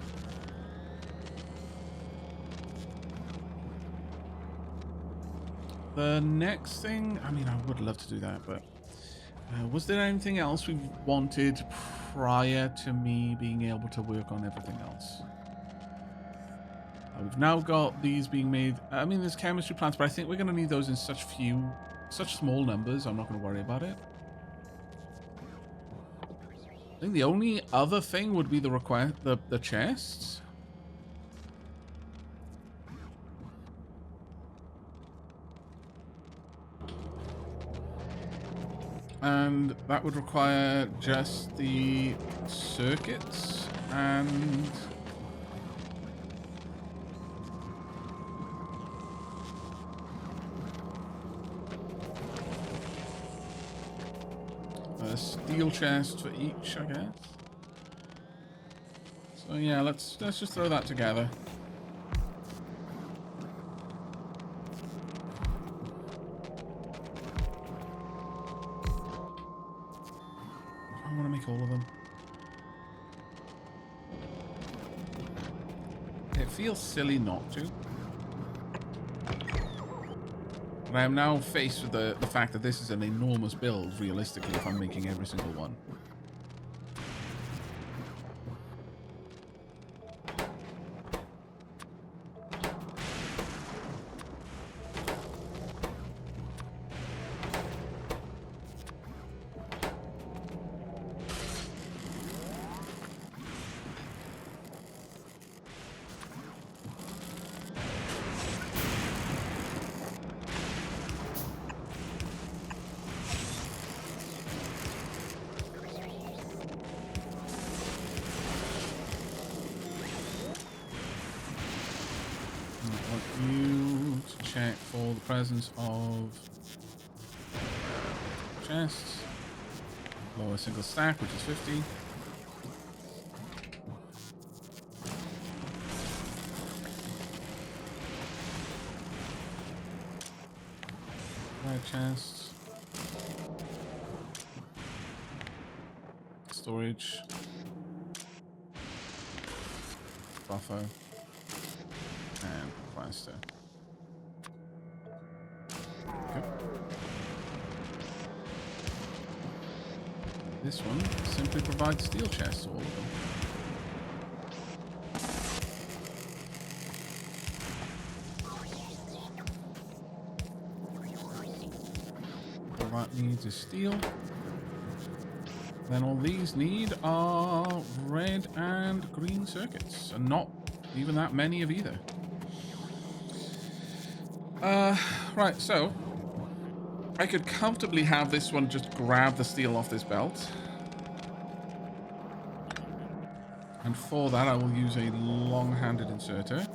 The next thing, I mean, I would love to do that, but was there anything else we wanted prior to me being able to work on everything else? We've now got these being made. I mean, there's chemistry plants, but I think we're going to need those in such small numbers. I'm not going to worry about it. I think the only other thing would be the chests. And that would require just the circuits and a steel chest for each, I guess. So yeah, let's just throw that together. I want to make all of them. It feels silly not to. But I am now faced with the fact that this is an enormous build, realistically, if I'm making every single one. You to check for the presence of chests. Lower single stack, which is 50. Right chests. Storage. Buffer. And plaster. Okay. This one simply provides steel chests, all of them. All that needs is steel. Then all these need are red and green circuits, and not even that many of either. Right, so I could comfortably have this one just grab the steel off this belt. And for that, I will use a long-handed inserter.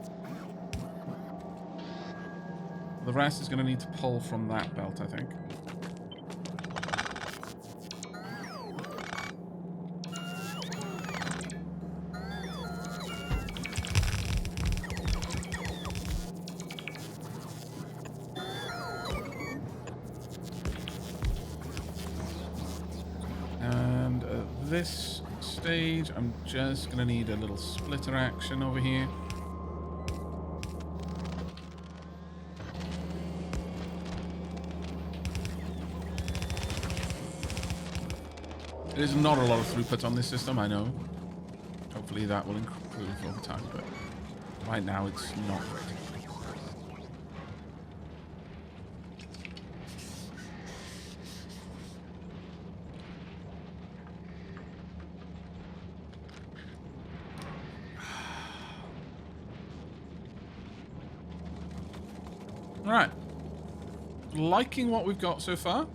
The rest is going to need to pull from that belt, I think. this stage, I'm just going to need a little splitter action over here. There's not a lot of throughput on this system, I know. Hopefully that will improve over time, but right now it's not great. Right. Liking what we've got so far.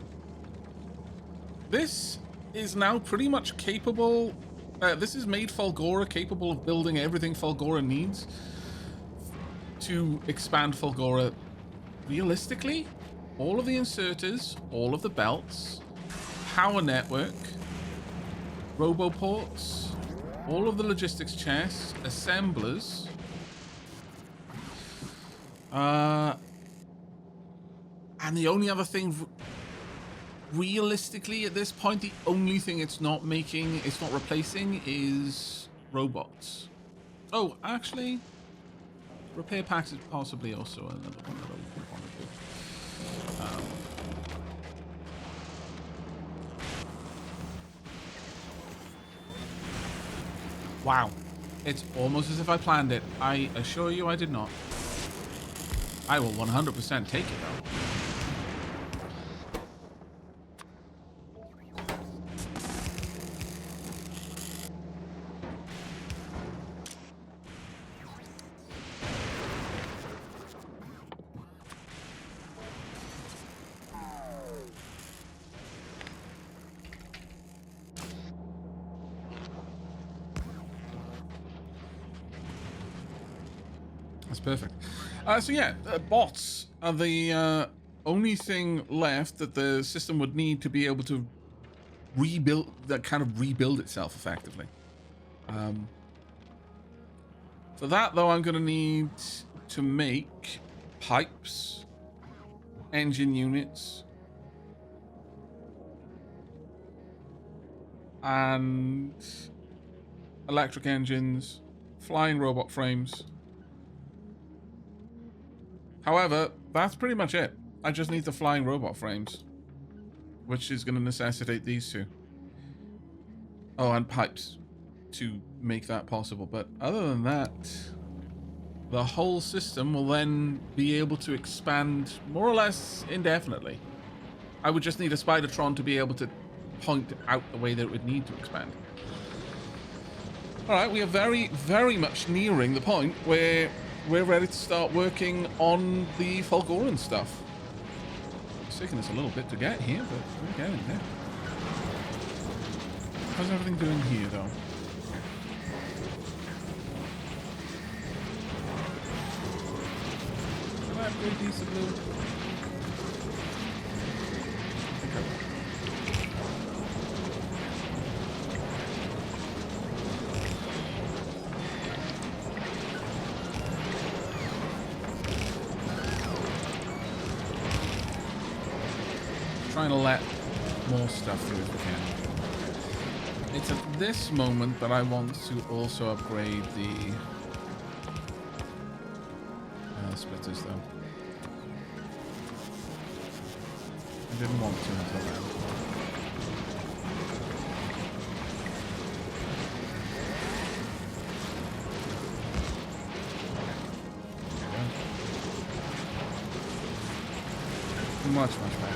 This is now pretty much capable. This has made Fulgora capable of building everything Fulgora needs to expand Fulgora realistically. All of the inserters, all of the belts, power network, roboports, all of the logistics chests, assemblers. And the only other thing, realistically, at this point, the only thing it's not making, it's not replacing, is robots. Oh, actually, repair packs is possibly also another one that I want to do. Wow. It's almost as if I planned it. I assure you I did not. I will 100% take it, though. Perfect. So yeah, bots are the only thing left that the system would need to be able to rebuild, that kind of rebuild itself effectively. For that though, I'm going to need to make pipes, engine units, and electric engines, flying robot frames. However, that's pretty much it. I just need the flying robot frames, which is going to necessitate these two. Oh, and pipes to make that possible. But other than that, the whole system will then be able to expand more or less indefinitely. I would just need a Spidertron to be able to point out the way that it would need to expand. All right, we are very, very much nearing the point where we're ready to start working on the Fulgoran stuff. It's taking us a little bit to get here, but we're getting there. How's everything doing here, though? Can I upgrade these a little? Okay. Trying to let more stuff through if we can. It's at this moment that I want to also upgrade the splitters, though. I didn't want to until then. Much better.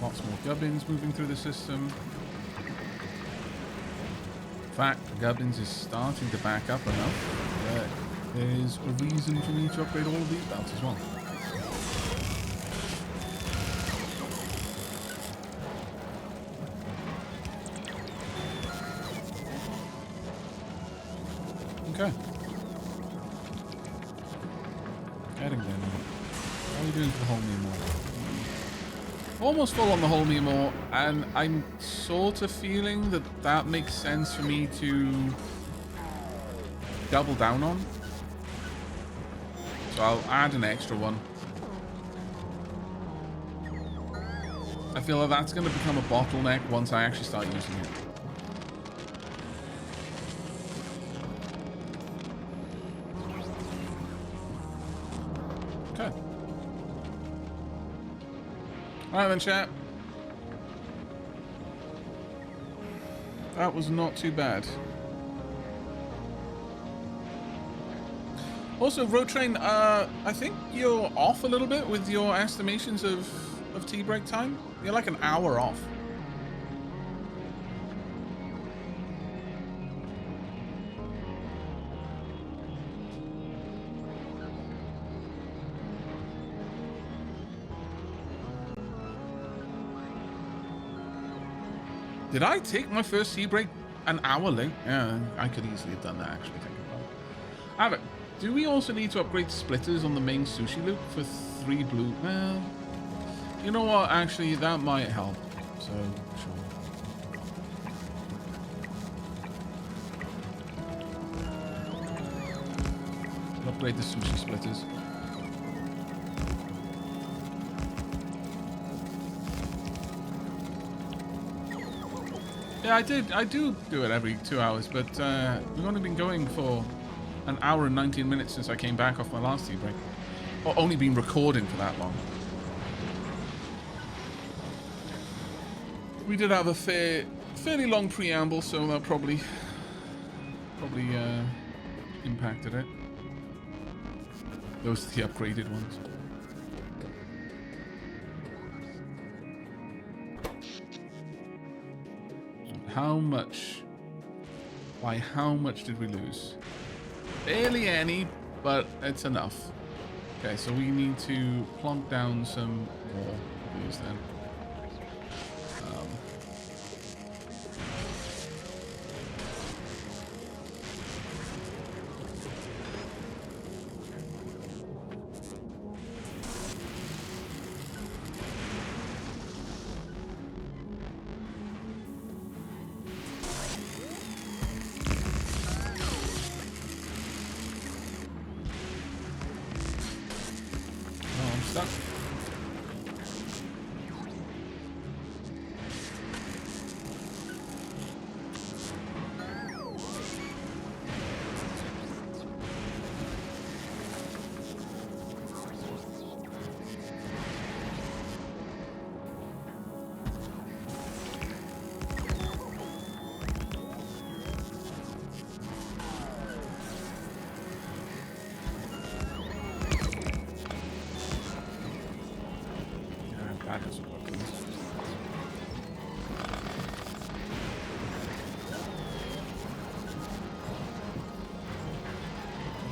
Lots more gubbins moving through the system. In fact, the gubbins is starting to back up enough that there's a reason for me to upgrade all of these belts as well. Okay. Getting there now. How are we doing for the whole Mimor? Almost full on the whole Mimor, and I'm sort of feeling that that makes sense for me to double down on. So I'll add an extra one. I feel like that's going to become a bottleneck once I actually start using it. Okay. Alright then, chat. That was not too bad. Also, Road Train, I think you're off a little bit with your estimations of tea break time. You're like an hour off. Did I take my first tea break an hour late? Yeah, I could easily have done that, actually, think about it. Aavak, do we also need to upgrade splitters on the main sushi loop for 3 blue? Well, you know what? Actually, that might help. So, sure. Upgrade the sushi splitters. Yeah, I do it every 2 hours, but we've only been going for an hour and 19 minutes since I came back off my last tea break. Or only been recording for that long. We did have a fairly long preamble, so that probably impacted it. Those are the upgraded ones. How much? By how much did we lose? Barely any, but it's enough. Okay, so we need to plonk down some more of these then.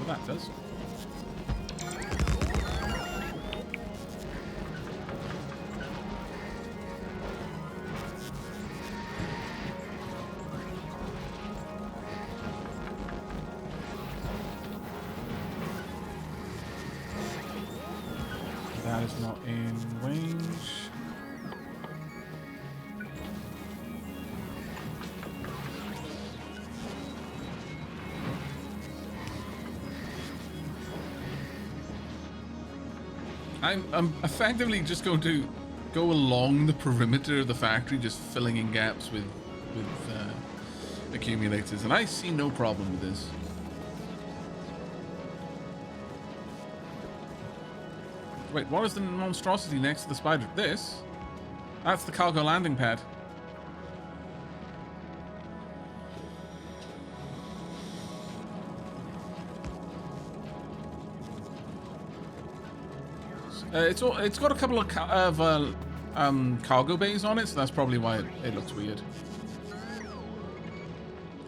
That does. That is not in range. I'm effectively just going to go along the perimeter of the factory, just filling in gaps with accumulators, and I see no problem with this. Wait, what is the monstrosity next to the spider? This? That's the cargo landing pad. It's got a couple of cargo bays on it, so that's probably why it looks weird.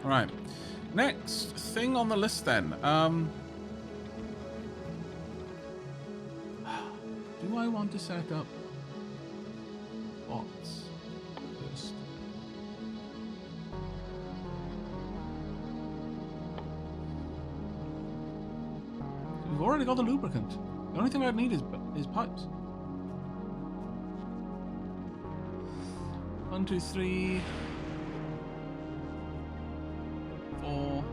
All right, next thing on the list then. Do I want to set up bots first? We've already got the lubricant. The only thing I'd need is pipes. 1, 2, 3, 4.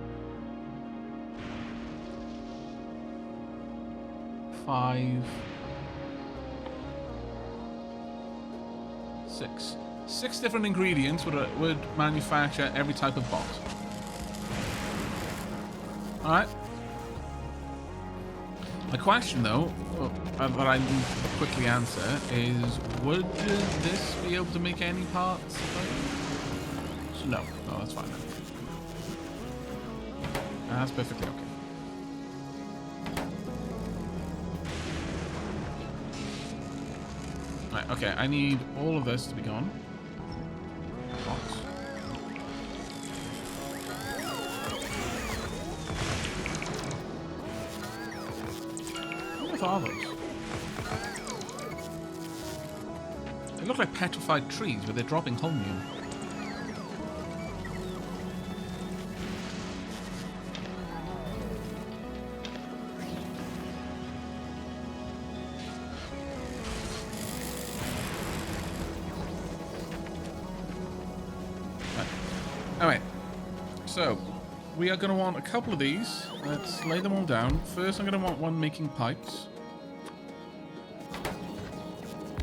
5, 6. 6 different ingredients would manufacture every type of bot. Alright. My question, though, that I need to quickly answer is, would this be able to make any parts? No. No, that's fine. That's perfectly okay. Right, okay, I need all of this to be gone. Box. What are those? They look like petrified trees, but they're dropping holmium. Alright, so we are going to want a couple of these. Let's lay them all down. First, I'm going to want one making pipes.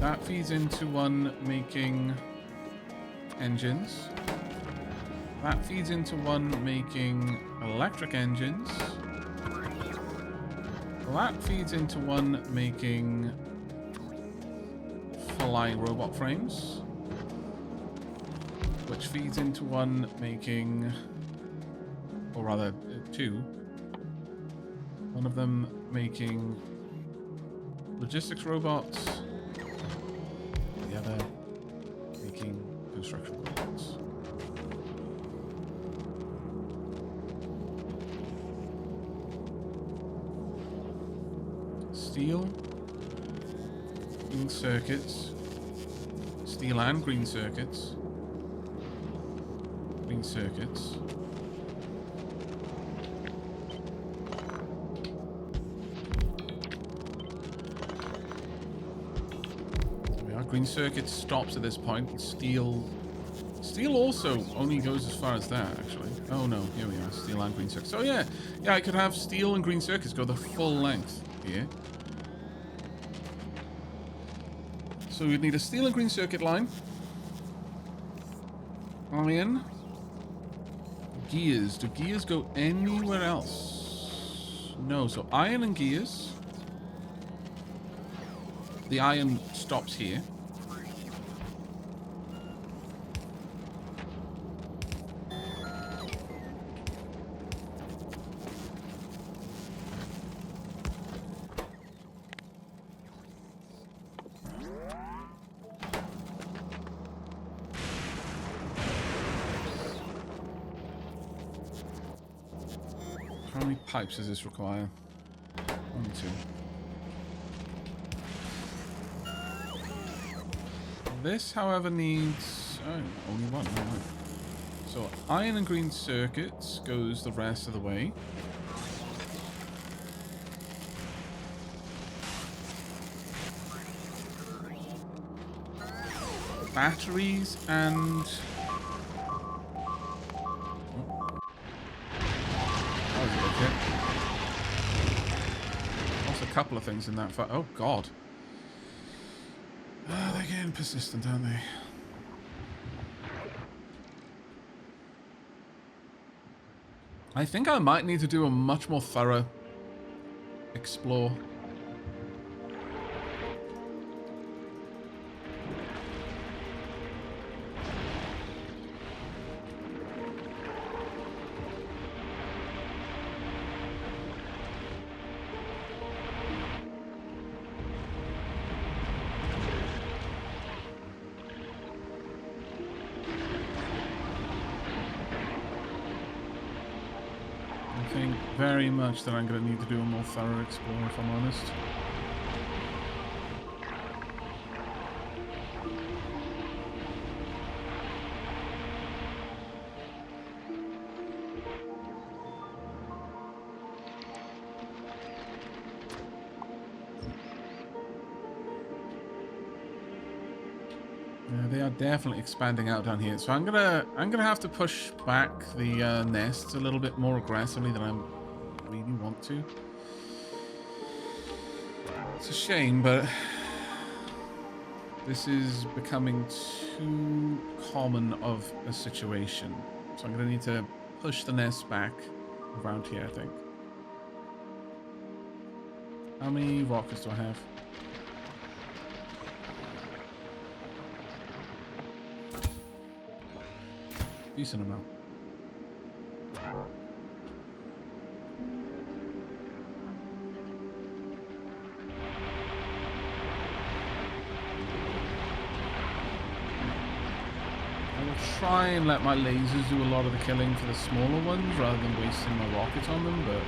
That feeds into one making engines. That feeds into one making electric engines. That feeds into one making flying robot frames. Which feeds into one making, or rather two. One of them making logistics robots, the other making construction robots. Steel, green circuits, steel and green circuits. Green circuits. There we are. Green circuit stops at this point. Steel also only goes as far as that, actually. Oh no, here we are. Steel and green circuits. So yeah, I could have steel and green circuits go the full length here. So we'd need a steel and green circuit line. Iron. Gears. Do gears go anywhere else? No. So iron and gears. The iron stops here. How many pipes does this require? 1, 2. This, however, needs only one. Right. So iron and green circuits goes the rest of the way. Batteries and a couple of things in that fight. Oh god. They're getting persistent, aren't they? I think I might need to do a much more thorough explore. I think very much that I'm going to need to do a more thorough explore, if I'm honest. Yeah, they are definitely expanding out down here, so I'm gonna have to push back the nests a little bit more aggressively than I really want to. It's a shame, but this is becoming too common of a situation. So I'm going to need to push the nest back around here, I think. How many rockets do I have? Decent amount. Try and let my lasers do a lot of the killing for the smaller ones rather than wasting my rockets on them, but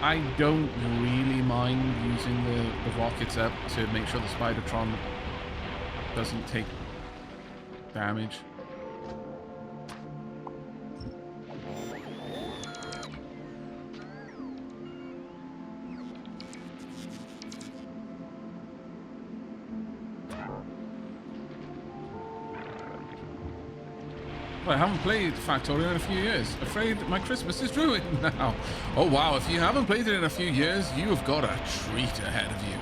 I don't really mind using the rockets up to make sure the Spidertron doesn't take damage. I haven't played Factorio in a few years. Afraid my Christmas is ruined now. Oh wow, if you haven't played it in a few years, you have got a treat ahead of you.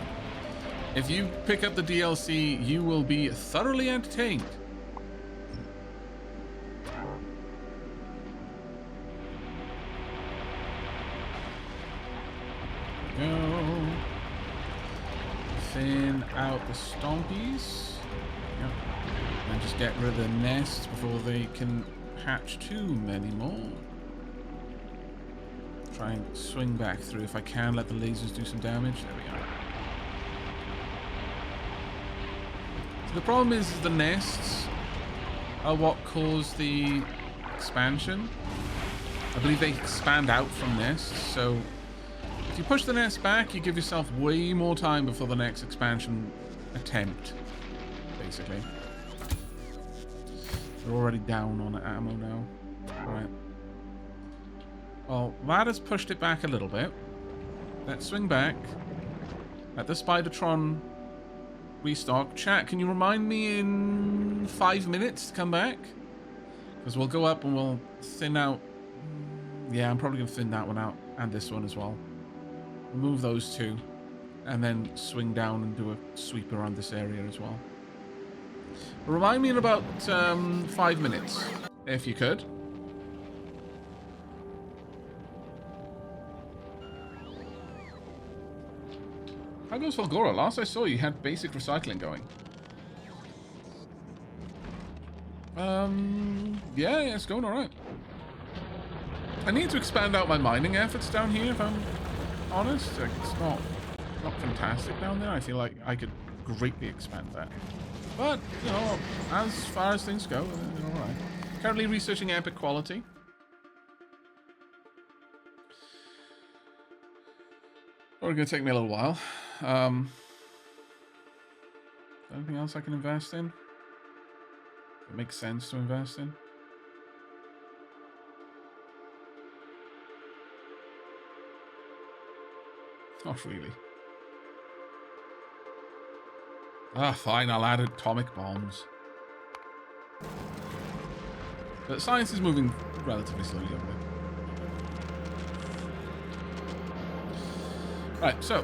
If you pick up the DLC, you will be thoroughly entertained. Go. Thin out the stompies. Yep. And just get rid of the nests before they can hatch too many more. Try and swing back through if I can, let the lasers do some damage. There we go. So the problem is the nests are what cause the expansion. I believe they expand out from nests, so if you push the nest back, you give yourself way more time before the next expansion attempt, basically. We're already down on ammo now. Right. Well, that has pushed it back a little bit. Let's swing back. Let the Spidertron restock. Chat, can you remind me in 5 minutes to come back? Because we'll go up and we'll thin out. Yeah, I'm probably going to thin that one out. And this one as well. Remove those two. And then swing down and do a sweep around this area as well. Remind me in about 5 minutes, if you could. How goes Volgora? Last I saw you had basic recycling going. Yeah, it's going alright. I need to expand out my mining efforts down here, if I'm honest. Like, it's not fantastic down there. I feel like I could greatly expand that. But, you know, as far as things go, alright. Currently researching epic quality. Probably going to take me a little while. Anything else I can invest in? It makes sense to invest in. Not really. Ah, fine, I'll add atomic bombs. But science is moving relatively slowly over there. Right, so,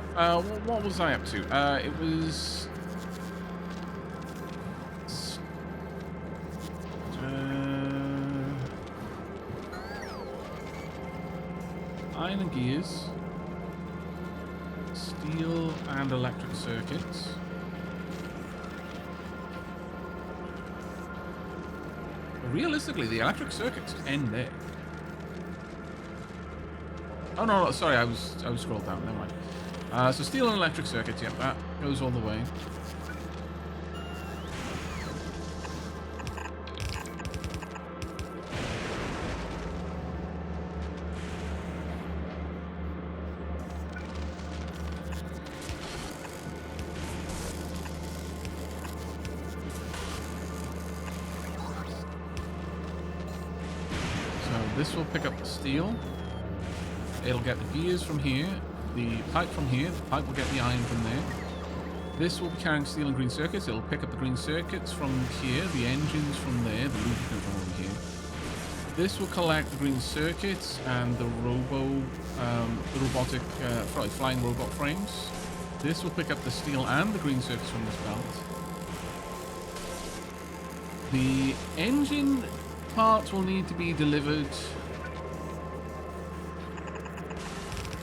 what was I up to? It was... iron and gears. Steel and electric circuits. Realistically, the electric circuits end there. Oh no, sorry, I was scrolled down. Never mind. So steel and electric circuits. Yep, that goes all the way. This will pick up the steel. It'll get the gears from here, the pipe from here, the pipe will get the iron from there. This will be carrying steel and green circuits. It'll pick up the green circuits from here, the engines from there, the lubricant from over here. This will collect the green circuits and the robo the robotic, flying robot frames. This will pick up the steel and the green circuits from this belt. The engine parts will need to be delivered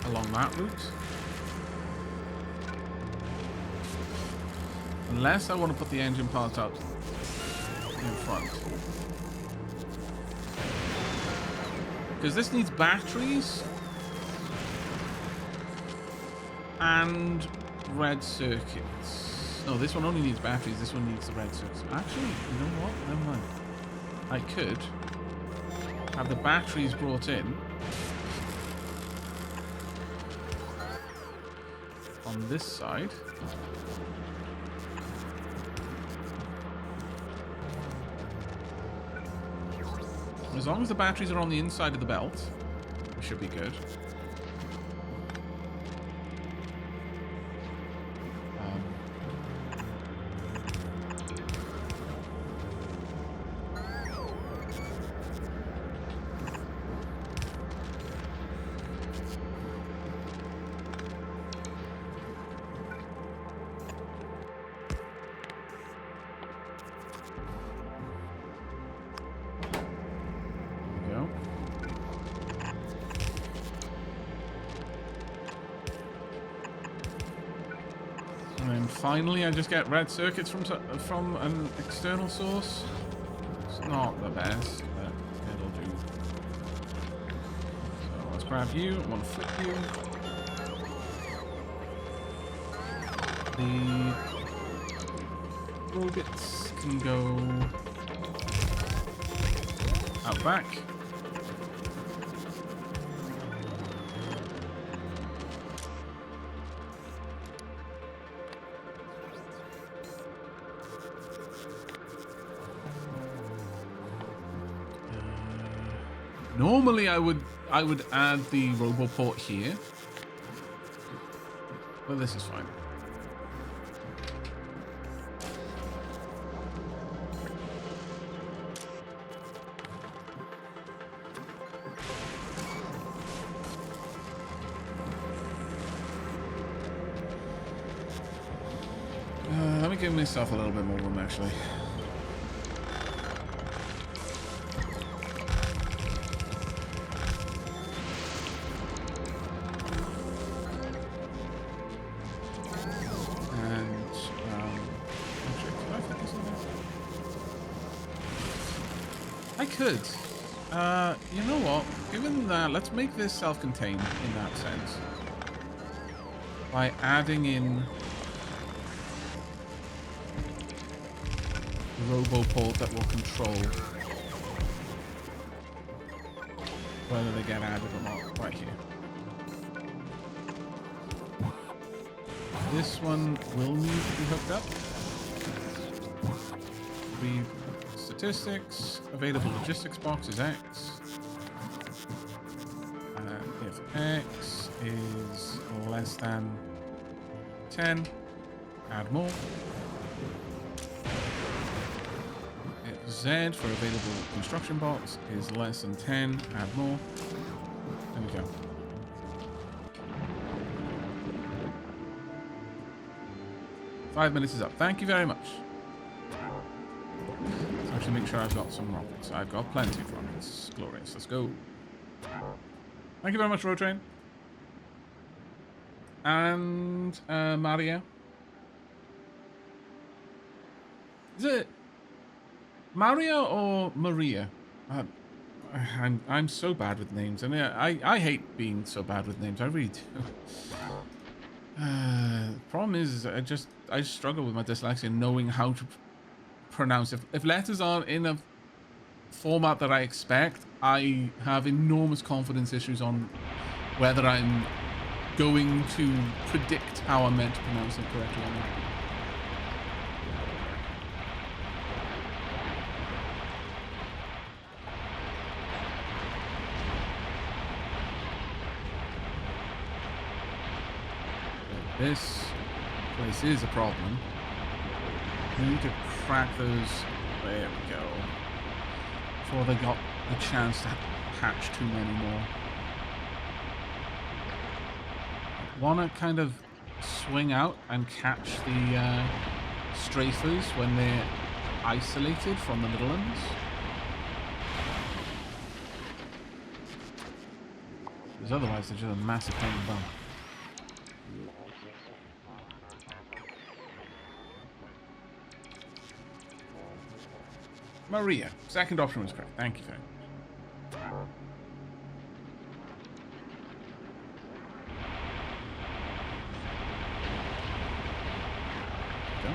along that route. Unless I want to put the engine parts out in front. Because this needs batteries and red circuits. No, this one only needs batteries. This one needs the red circuits. Actually, you know what? Never mind. I could have the batteries brought in on this side. As long as the batteries are on the inside of the belt, we should be good. Finally, I just get red circuits from an external source. It's not the best, but it'll do. So let's grab you. I want to flip you. The robots can go out back. Normally, I would add the RoboPort here, but this is fine. Let me give myself a little bit more room, actually. Could. You know what? Given that, let's make this self-contained in that sense. By adding in the RoboPort that will control whether they get added or not, right here. This one will need to be hooked up. Statistics, available logistics box is X. And if X is less than 10, add more. If Z for available construction box is less than 10, add more. There we go. Five minutes is up. Thank you very much. To make sure I've got some rockets. I've got plenty of rockets. Glorious. Let's go. Thank you very much, Road Train. And Maria. Is it Maria or Maria? I'm so bad with names, and I hate being so bad with names. I really do. Problem is, I struggle with my dyslexia, knowing how to pronounce. If letters aren't in a format that I expect, I have enormous confidence issues on whether I'm going to predict how I'm meant to pronounce it correctly or not. This place is a problem. We need to crack those. There we go. Before they got a chance to hatch too many more. want to kind of swing out and catch the strafers when they're isolated from the little ones. Because otherwise they're just a massive pain in the bum. Maria. Second option was correct. Thank you very much. Okay.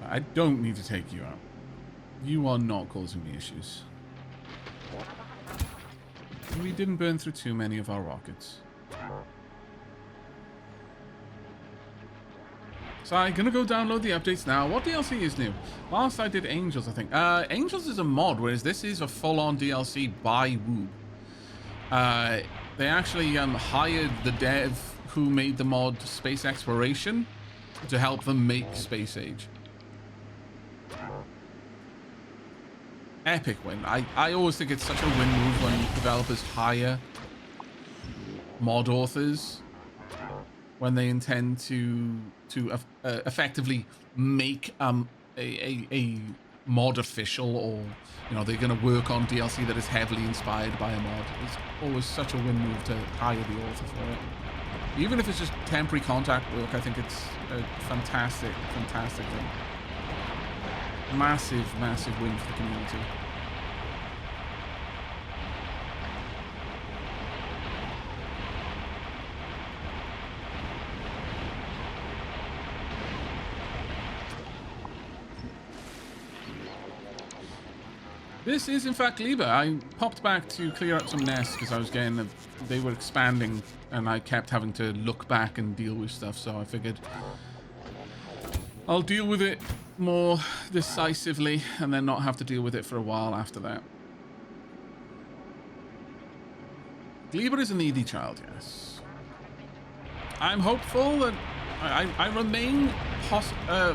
I don't need to take you out. You are not causing me issues. We didn't burn through too many of our rockets. So I'm gonna go download the updates now. What DLC is new? Last I did Angels, I think. Angels is a mod, whereas this is a full-on DLC by Woo. They actually hired the dev who made the mod Space Exploration to help them make Space Age. Epic win. I always think it's such a win move when developers hire mod authors when they intend to effectively make a mod official, or you know, they're going to work on DLC that is heavily inspired by a mod. It's always such a win move to hire the author for it. Even if it's just temporary contact work, I think it's a fantastic thing. Massive win for the community. This is in fact Liba. I popped back to clear up some nests because I was getting they were expanding and I kept having to look back and deal with stuff, so I figured I'll deal with it more decisively and then not have to deal with it for a while after that. Gleber is a needy child, yes. I'm hopeful that I remain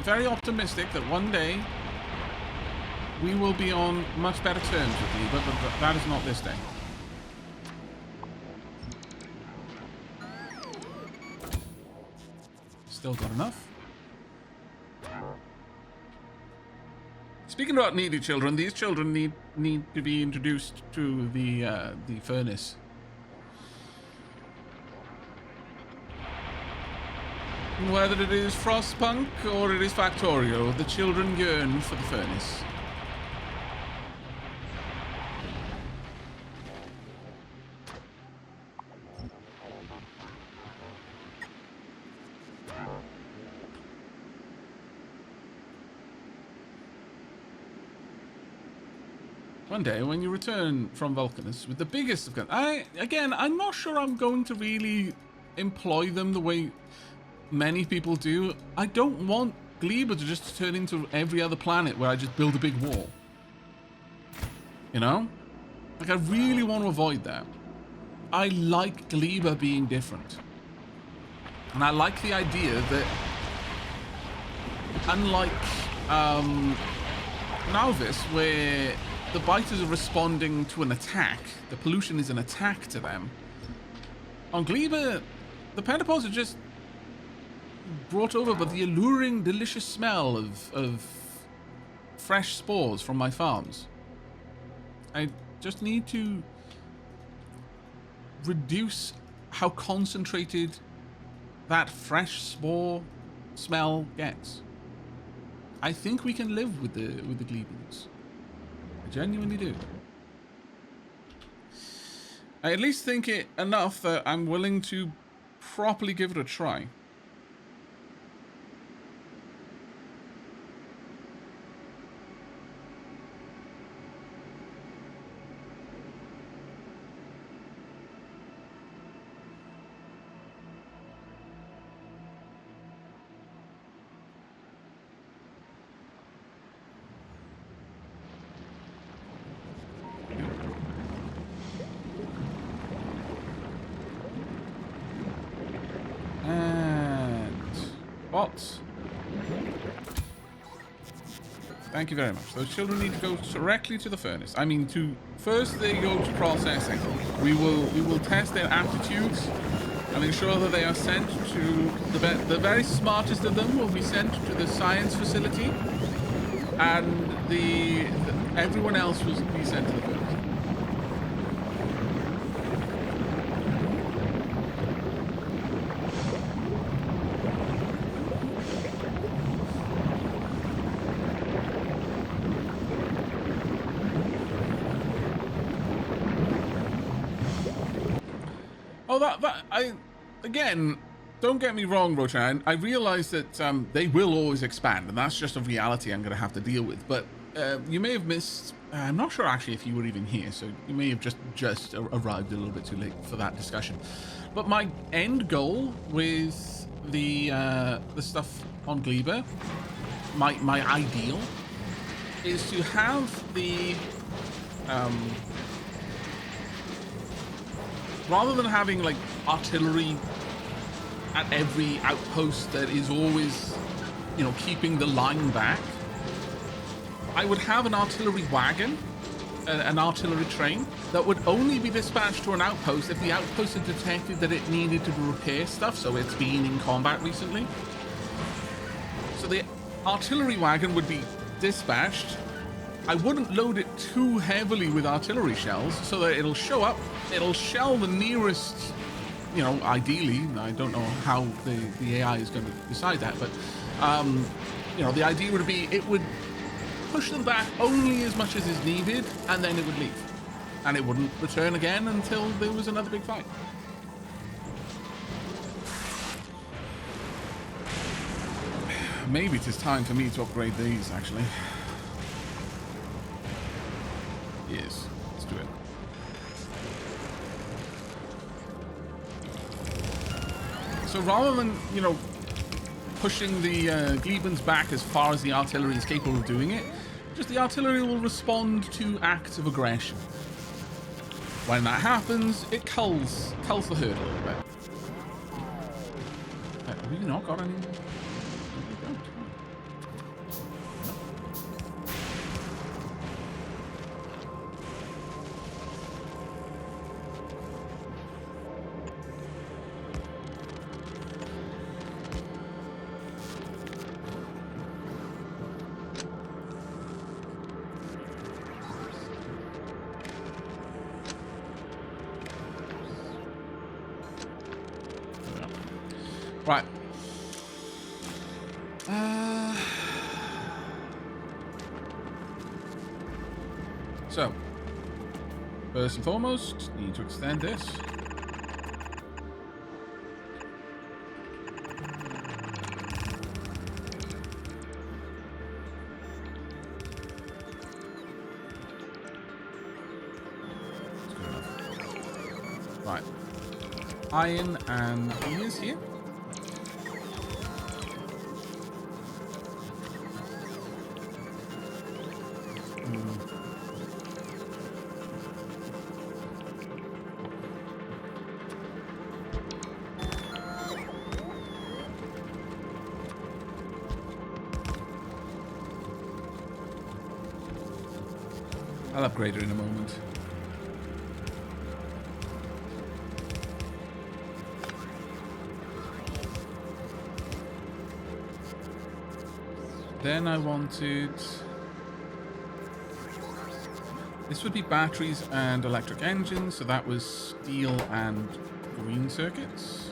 very optimistic that one day we will be on much better terms with Gleber, but that is not this day. Still got enough. Speaking about needy children, these children need to be introduced to the furnace. Whether it is Frostpunk or it is Factorio, the children yearn for the furnace. One day, when you return from Vulcanus with the biggest of guns, I'm not sure I'm going to really employ them the way many people do. I don't want Gleber to just turn into every other planet where I just build a big wall. You know? Like, I really want to avoid that. I like Gleber being different. And I like the idea that, unlike Nauvis, where the biters are responding to an attack, the pollution is an attack to them, on Gleber, the pentapores are just brought over by the alluring, delicious smell of fresh spores from my farms. I just need to reduce how concentrated that fresh spore smell gets. I think we can live with the Glebans. I genuinely do. I at least think it enough that I'm willing to properly give it a try. bots. Thank you very much. Those children need to go directly to the furnace. I mean, first they go to processing. We will test their aptitudes and ensure that they are sent to the very smartest of them will be sent to the science facility, and everyone else will be sent to the furnace. Again, don't get me wrong, Rochan. I realize that they will always expand, and that's just a reality I'm going to have to deal with. But you may have missed. I'm not sure actually if you were even here, so you may have just arrived a little bit too late for that discussion. But my end goal with the stuff on Gleba, my ideal, is to have the rather than having like artillery at every outpost that is always, you know, keeping the line back, I would have an artillery wagon, an artillery train that would only be dispatched to an outpost if the outpost had detected that it needed to repair stuff, so it's been in combat recently. So the artillery wagon would be dispatched. I wouldn't load it too heavily with artillery shells so that it'll show up, it'll shell the nearest, you know, ideally, I don't know how the AI is going to decide that, but, you know, the idea would be it would push them back only as much as is needed, and then it would leave. And it wouldn't return again until there was another big fight. Maybe it is time for me to upgrade these, actually. Yes, let's do it. So rather than, you know, pushing the Glebans back as far as the artillery is capable of doing it, just the artillery will respond to acts of aggression. When that happens, it culls the herd a little bit. Have we not got any? Right. So, first and foremost, need to extend this. Right. Iron and gears here. I'll upgrade her in a moment. Then I wanted... This would be batteries and electric engines, so that was steel and green circuits.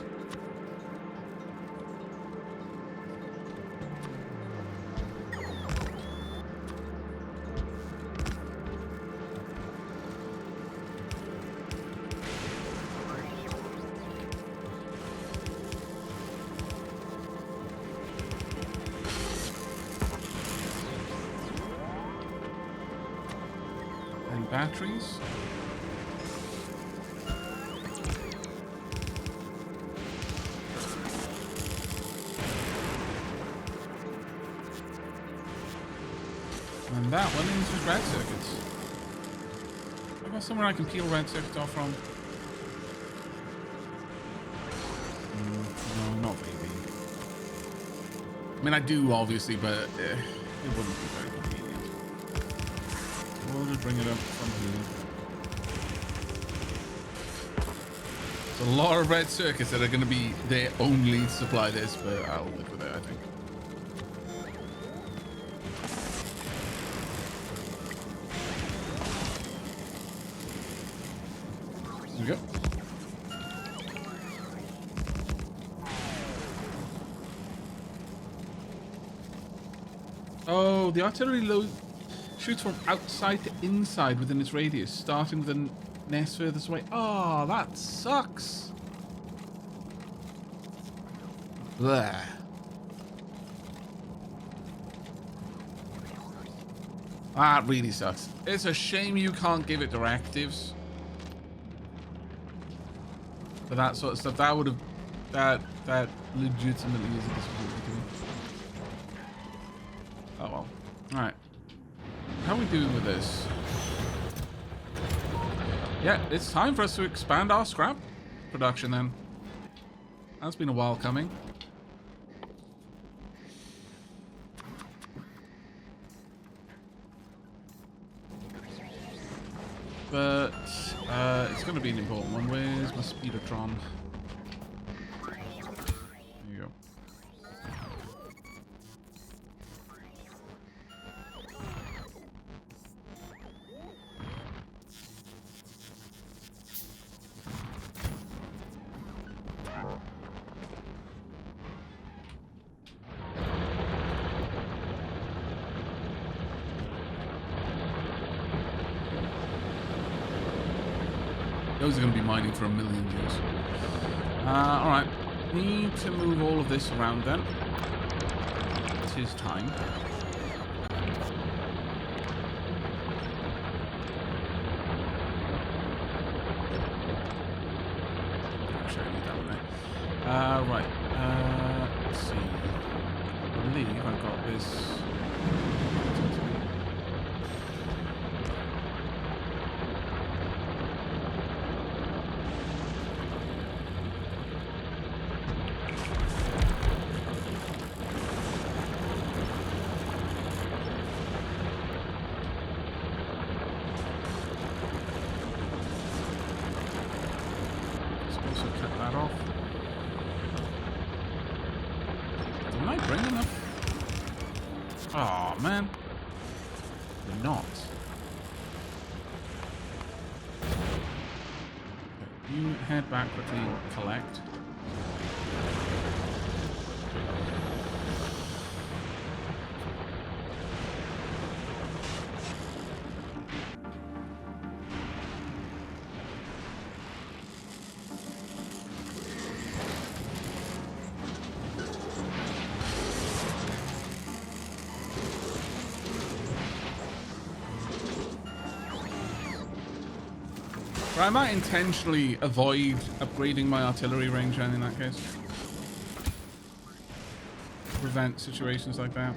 Batteries. And that one is just red circuits. I've got somewhere I can peel red circuits off from. No, not maybe. I mean, I do, obviously, but it wouldn't be very convenient. We'll just bring it up from here. There's a lot of red circuits that are going to be there only to supply this, but I'll live with it, I think. There we go. Oh, the artillery load shoots from outside to inside within its radius, starting with a nest furthest away. Oh, that sucks. Bleh. That really sucks. It's a shame you can't give it directives for that sort of stuff. That would have, that legitimately is a disappointment to me. Oh well. Alright. How are we doing with this? Yeah, it's time for us to expand our scrap production then. That's been a while coming. But it's going to be an important one. Where's my speedotron? There you go. Those are going to be mining for 1,000,000 years. Alright. Need to move all of this around then. It is time. Actually, I need that one there. Right. Let's see. I believe I've got this. Oh man, you're not. Okay, you head back quickly, collect. But I might intentionally avoid upgrading my artillery range then in that case. To prevent situations like that.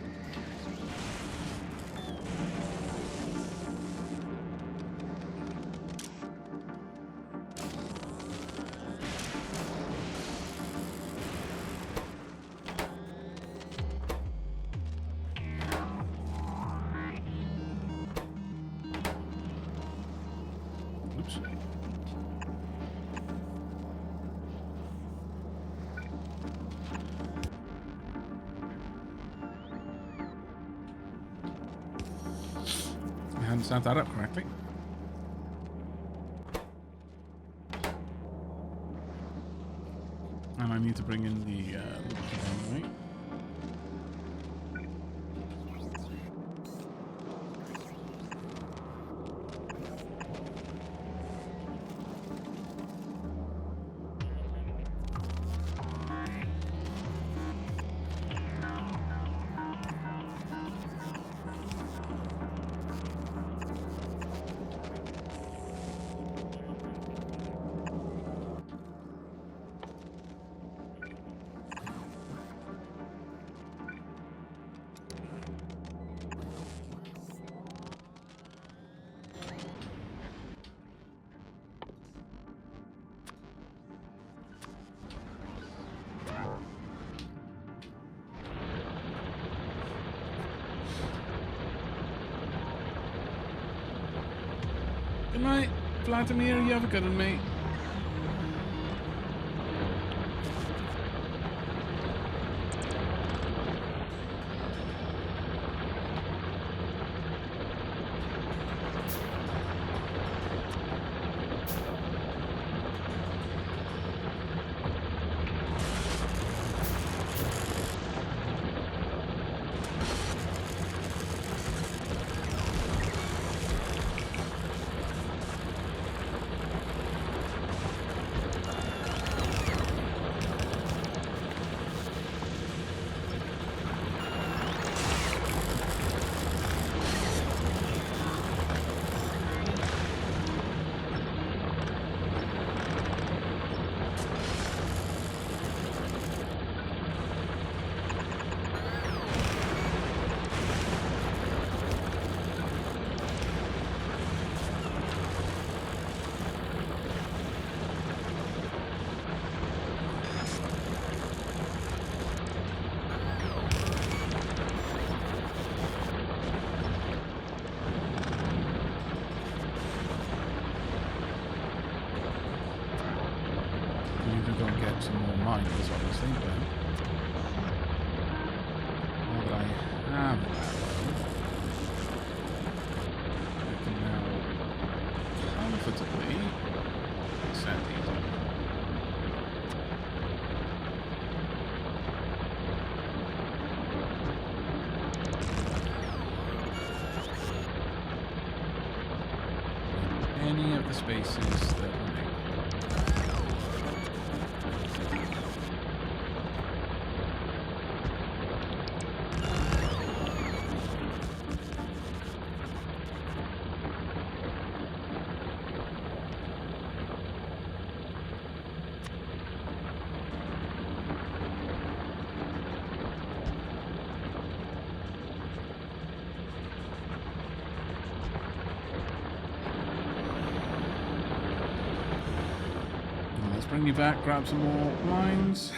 Set that up correctly. And I need to bring in the anyway. Right, Vladimir, you have a good one, mate. Some more mines, obviously, but now that I have that, I can now comfortably set these up. Any of the spaces that remain. Bring you back, grab some more mines.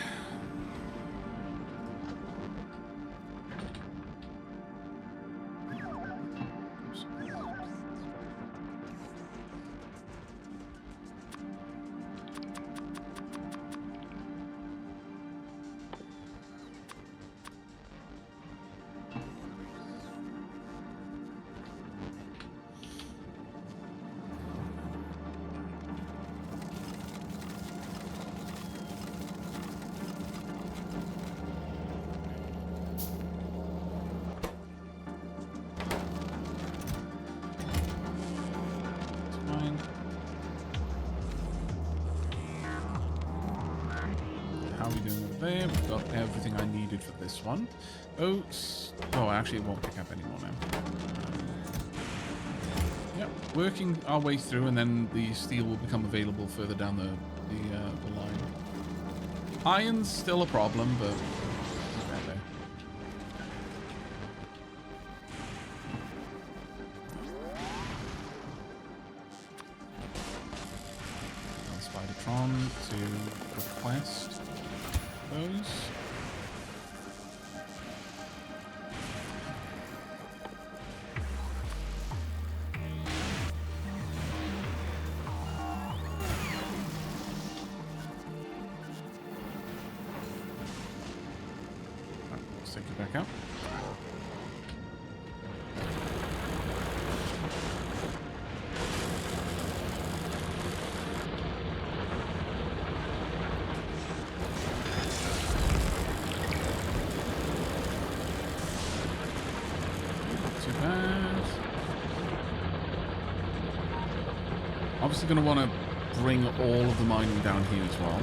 There, we've got everything I needed for this one. Oats. Oh, actually, it won't pick up anymore now. Yep, working our way through, and then the steel will become available further down the line. Iron's still a problem, but better. Spidertron to request those. Let's take it back out. Obviously going to want to bring all of the mining down here as well.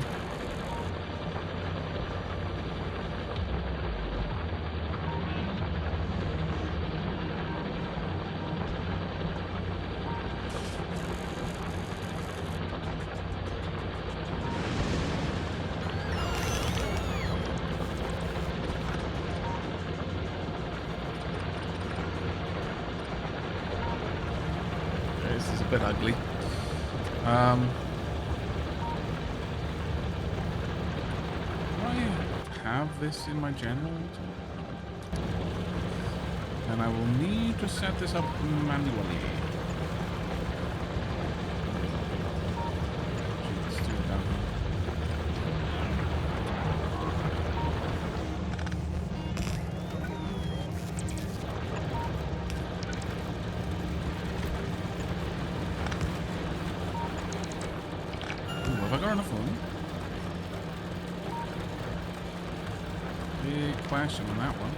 Okay, this is a bit ugly. Do I have this in my generator? And I will need to set this up manually. Big question on that one.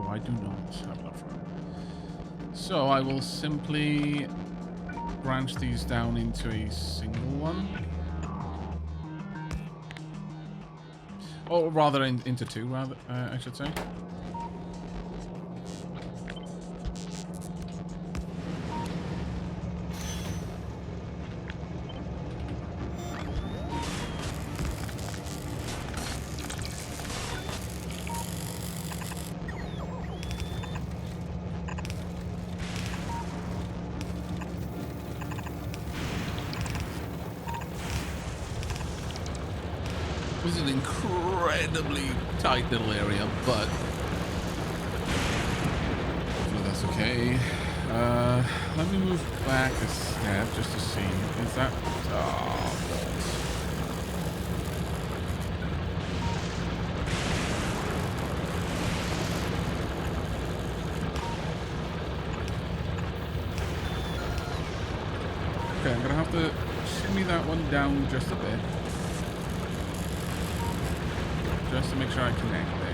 I do not have enough room. So I will simply branch these down into a single one. Or rather into two, rather, I should say. This is an incredibly tight little area, but hopefully that's okay. Let me move back a step just to see. Is that... Oh, okay, I'm gonna have to shimmy that one down just a bit. Just to make sure I connect there.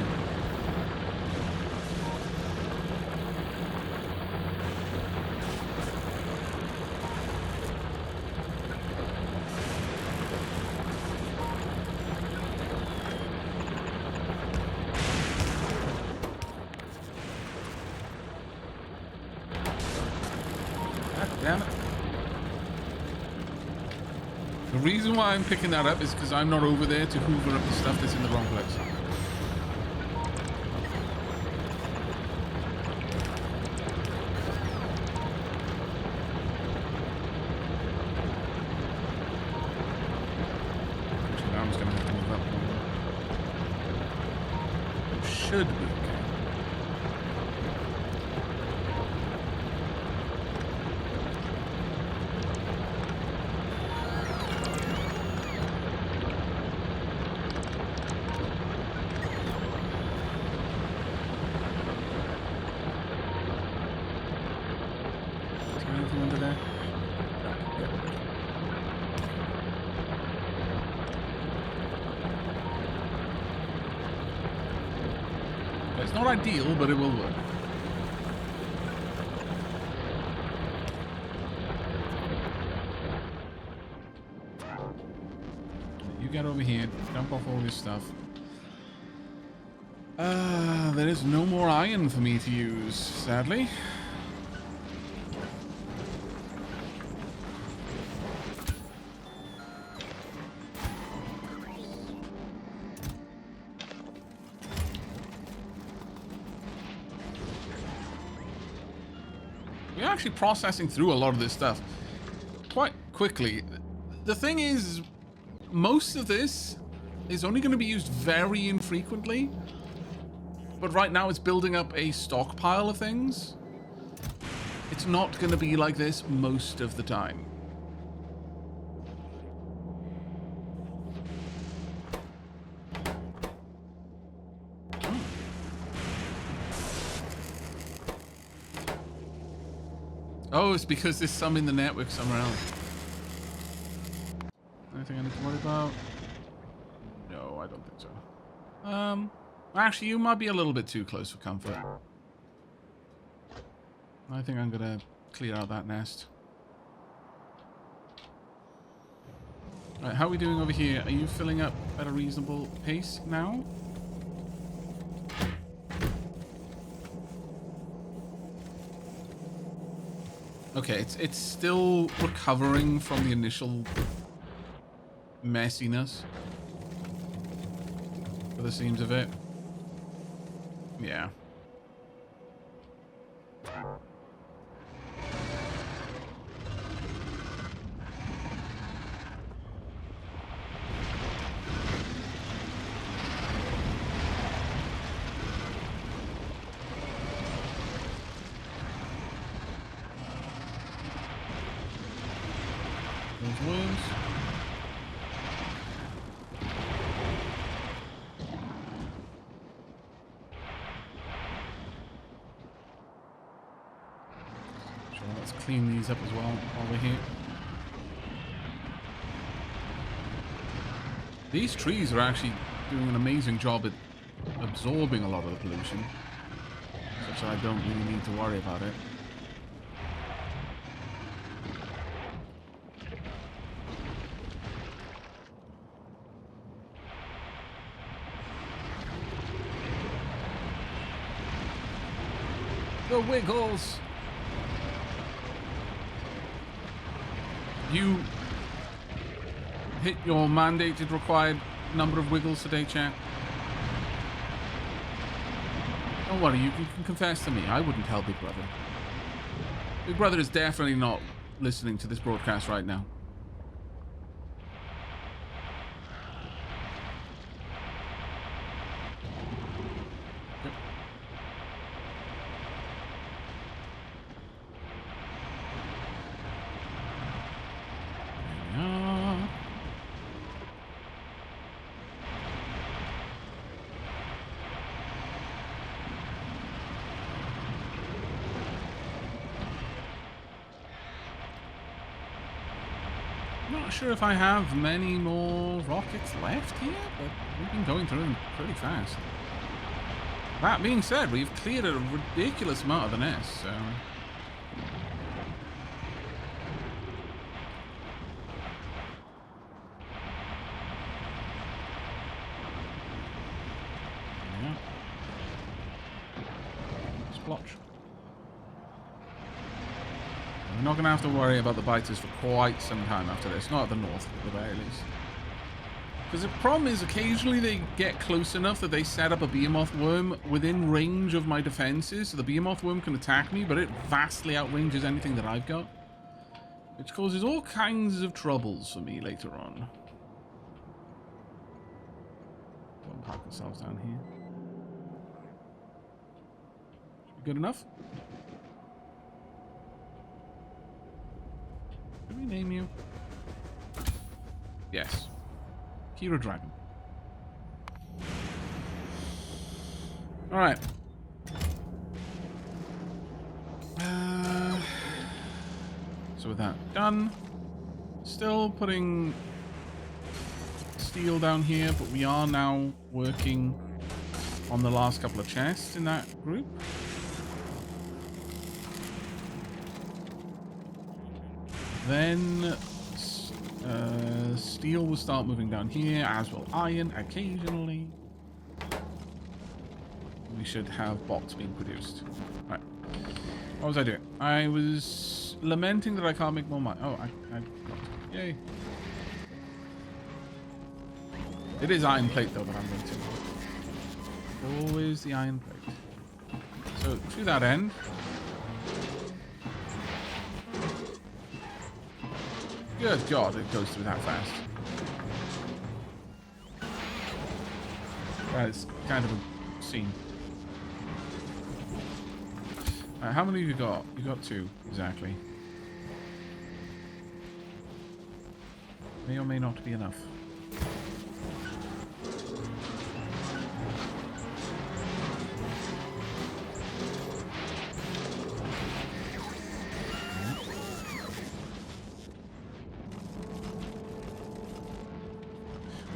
God damn it. The reason why I'm picking that up is because I'm not over there to hoover up the stuff that's in the wrong place. Actually, now I'm just going to have to move up. It should be okay. It's not ideal, but it will work. You get over here, dump off all this stuff. There is no more iron for me to use, sadly. We're actually processing through a lot of this stuff quite quickly. The thing is, most of this is only going to be used very infrequently. But right now it's building up a stockpile of things. It's not going to be like this most of the time. Oh, it's because there's some in the network somewhere else. Anything I need to worry about? No, I don't think so. Actually, you might be a little bit too close for comfort. I think I'm gonna clear out that nest. Right, how are we doing over here? Are you filling up at a reasonable pace now? Okay, it's still recovering from the initial messiness, for the seams of it. Yeah. clean these up as well while we're here. These trees are actually doing an amazing job at absorbing a lot of the pollution, such that I don't really need to worry about it. The Wiggles! You hit your mandated required number of Wiggles today, chat? Don't worry, you can confess to me. I wouldn't tell Big Brother. Big Brother is definitely not listening to this broadcast right now. Not sure if I have many more rockets left here, but we've been going through them pretty fast. That being said, we've cleared a ridiculous amount of the nest, so... yeah. Splotch. We're not going to have to worry about the biters for quite some time after this. Not at the north, at the very least. Because the problem is occasionally they get close enough that they set up a behemoth worm within range of my defenses. So the behemoth worm can attack me, but it vastly outranges anything that I've got. Which causes all kinds of troubles for me later on. Don't park ourselves down here. Should be good enough? Did we name you? Yes. Kira Dragon. Alright. So with that done, still putting steel down here, but we are now working on the last couple of chests in that group. Then steel will start moving down here, as will iron occasionally. We should have bots being produced. Right. What was I doing? I was lamenting that I can't make more money. Oh, I got it. Yay. It is iron plate though that I'm going to. Always the iron plate. So to that end, good God, it goes through that fast. That is kind of a scene. How many have you got? You got 2, exactly. May or may not be enough.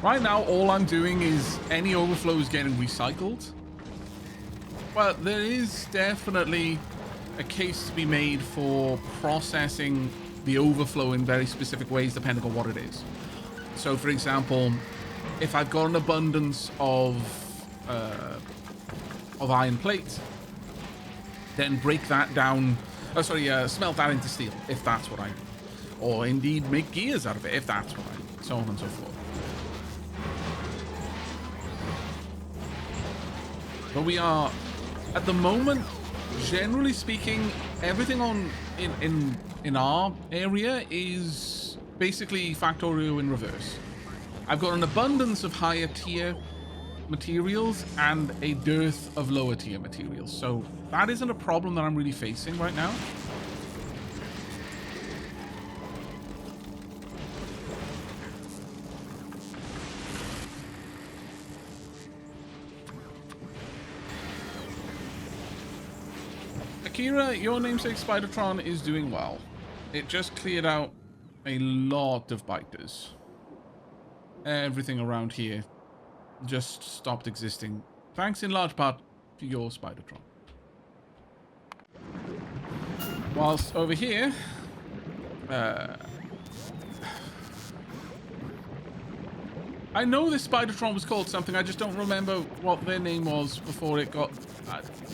Right now, all I'm doing is any overflow is getting recycled. Well, there is definitely a case to be made for processing the overflow in very specific ways, depending on what it is. So, for example, if I've got an abundance of iron plate, then break that down. Oh, sorry, smelt that into steel, if that's what I need. Or indeed make gears out of it, if that's what I need. So on and so forth. But we are, at the moment, generally speaking, everything in our area is basically Factorio in reverse. I've got an abundance of higher tier materials and a dearth of lower tier materials. So that isn't a problem that I'm really facing right now. Akira, your namesake Spidertron is doing well. It just cleared out a lot of biters. Everything around here just stopped existing. Thanks in large part to your Spidertron. Whilst over here, I know this Spidertron was called something, I just don't remember what their name was before it got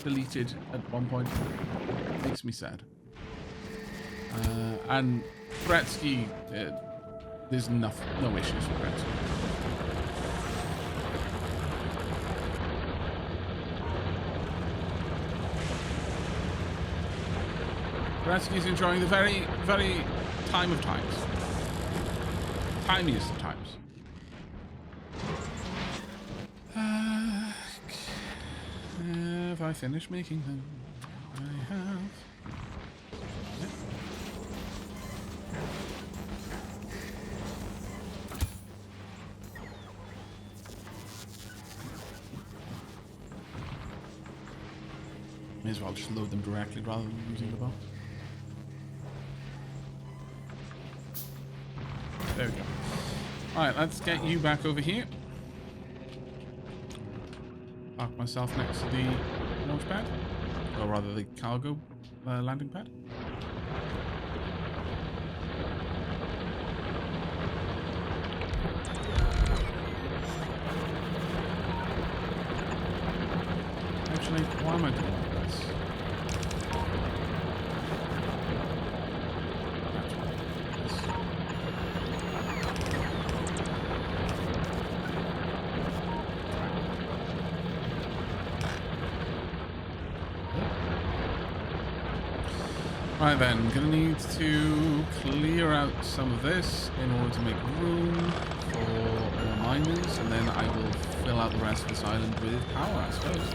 deleted at one point. Makes me sad. And Gretzky, there's no issues with Gretzky. Gretzky's enjoying the very, very time of times. Timiest of times. Have I finished making them? I have. Yep. May as well just load them directly rather than using the box. There we go. Alright, let's get you back over here. Park myself next to the launch pad. Or rather the cargo landing pad. Actually, why am I doing this? Right then, gonna need to clear out some of this in order to make room for more miners, and then I will fill out the rest of this island with power, I suppose.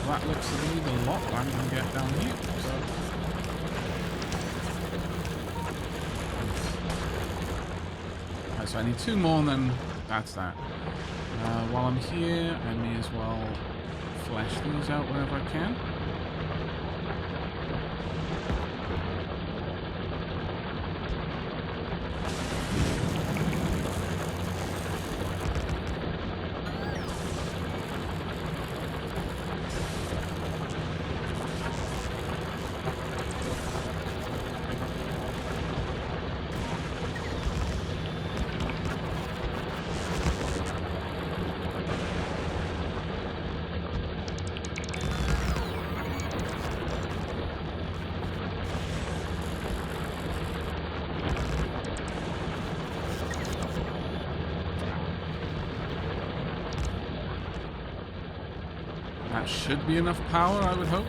That looks to be the lot I'm going to get down here. Right, so I need 2 more and then that's that. While I'm here, I may as well flesh these out wherever I can. That should be enough power, I would hope.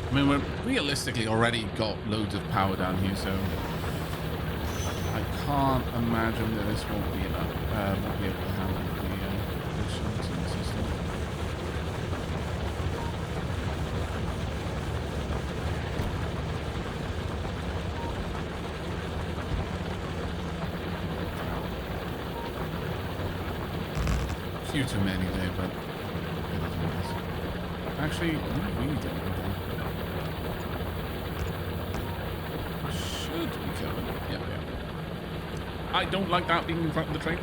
I mean, we're realistically already got loads of power down here, so I can't imagine that this won't be enough. Won't be able to handle the shunts in the system. A few too many there, but actually, we need to should be covered. Yeah. I don't like that being in front of the train.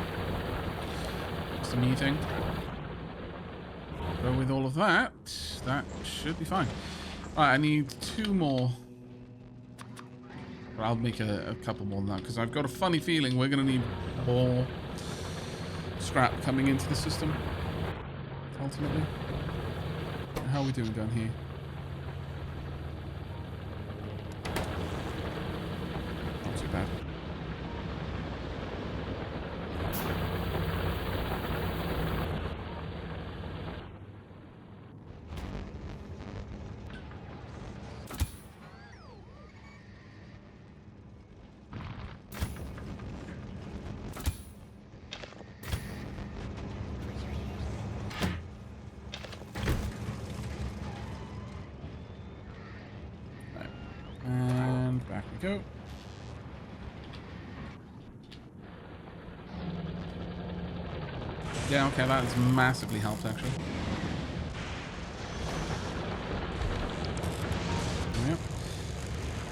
It's a me thing. But with all of that, that should be fine. Alright, I need 2 more. But I'll make a couple more than that, because I've got a funny feeling we're going to need more scrap coming into the system. ultimately. How are we doing down here? Not too bad. And back we go. Yeah, okay, that has massively helped, actually. Yep.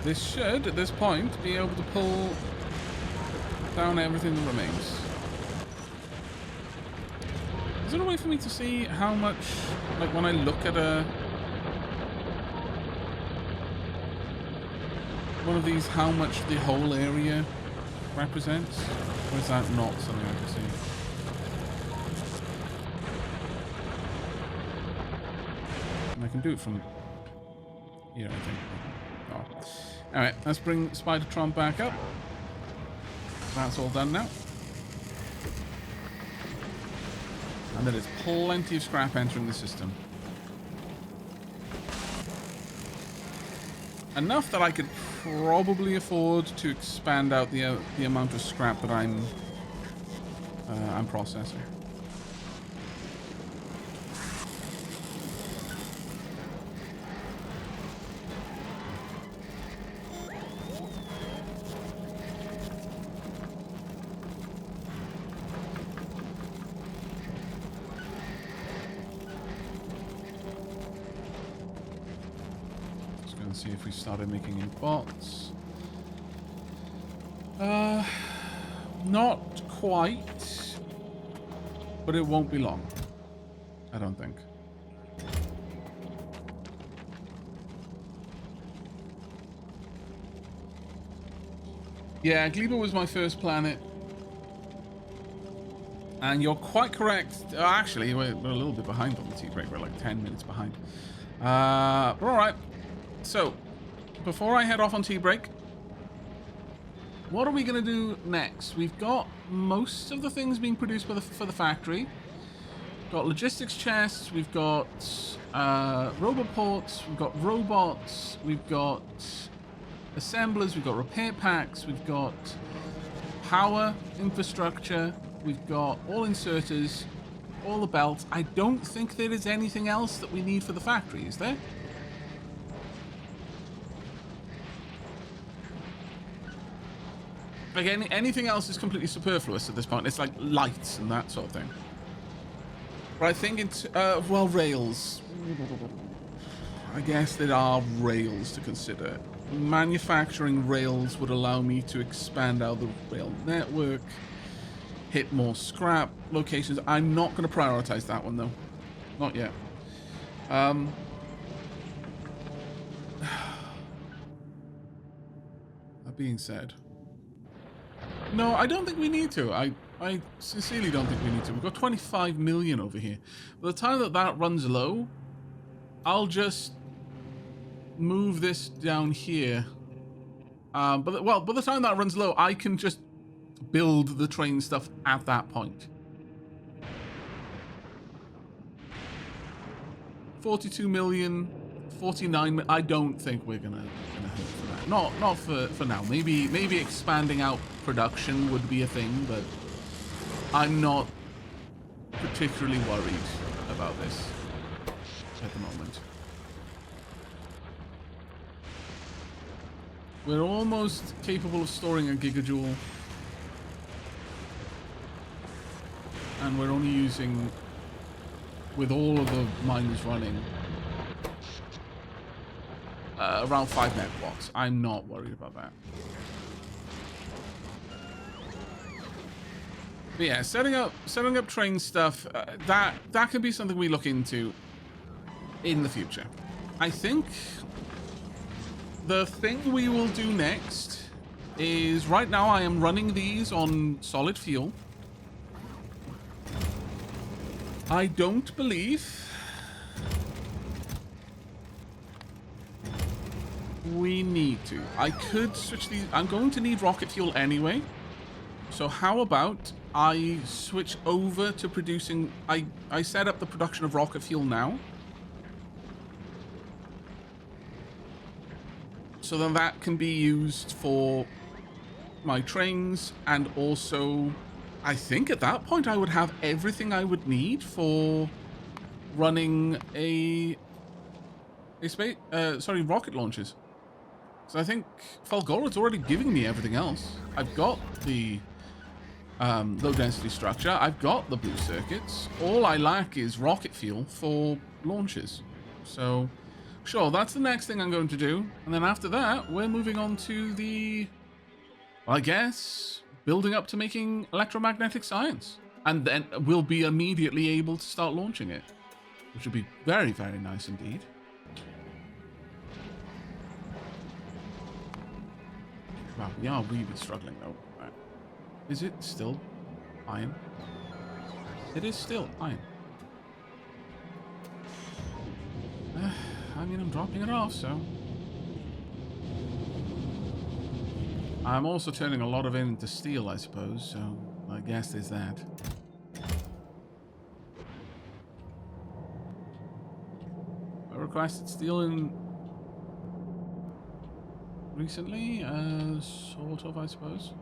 This should, at this point, be able to pull down everything that remains. Is there a way for me to see how much, like when I look at one of these, how much the whole area represents? Or is that not something I can see? And I can do it from here, I think. Oh. Alright, let's bring Spidertron back up. That's all done now. And there is plenty of scrap entering the system. Enough that I could probably afford to expand out the amount of scrap that I'm processing. See if we started making in bots. Not quite, but it won't be long, I don't think. Yeah, Gleba was my first planet. And you're quite correct. Actually, we're a little bit behind on the tea break. We're like 10 minutes behind. But all right. So, before I head off on tea break, what are we going to do next? We've got most of the things being produced for the factory. We've got logistics chests, we've got roboports, we've got robots, we've got assemblers, we've got repair packs, we've got power infrastructure, we've got all inserters, all the belts. I don't think there is anything else that we need for the factory, is there? Like, anything else is completely superfluous at this point. It's like lights and that sort of thing. But I think it's, well, rails. I guess there are rails to consider. Manufacturing rails would allow me to expand out the rail network, hit more scrap locations. I'm not going to prioritize that one, though. Not yet. That being said... No, I don't think we need to. I sincerely don't think we need to. We've got 25 million over here. By the time that runs low, I'll just move this down here. But by the time that runs low, I can just build the train stuff at that point. 42 million, 49 million. I don't think we're gonna hit for that. Not for now. Maybe expanding out production would be a thing, but I'm not particularly worried about this at the moment. We're almost capable of storing a gigajoule, and we're only using, with all of the miners running, around 5 megawatts. I'm not worried about that. But yeah, setting up train stuff, that could be something we look into in the future. I think the thing we will do next is, right now I am running these on solid fuel. I don't believe we need to. I could switch these. I'm going to need rocket fuel anyway. So how about I switch over to producing... I set up the production of rocket fuel now. So then that can be used for my trains, and also I think at that point I would have everything I would need for running rocket launches. So I think Falgora's already giving me everything else. I've got the low density structure, I've got the blue circuits. All I lack is rocket fuel for launches. So sure, that's the next thing I'm going to do. And then after that, we're moving on to the, well, I guess, building up to making electromagnetic science. And then we'll be immediately able to start launching it, which would be very, very nice indeed. Wow, we are really struggling though. Right. Is it still iron? It is still iron. I mean, I'm dropping it off, so... I'm also turning a lot of it into steel, I suppose, so I guess there's that. I requested steel in... recently? Sort of, I suppose.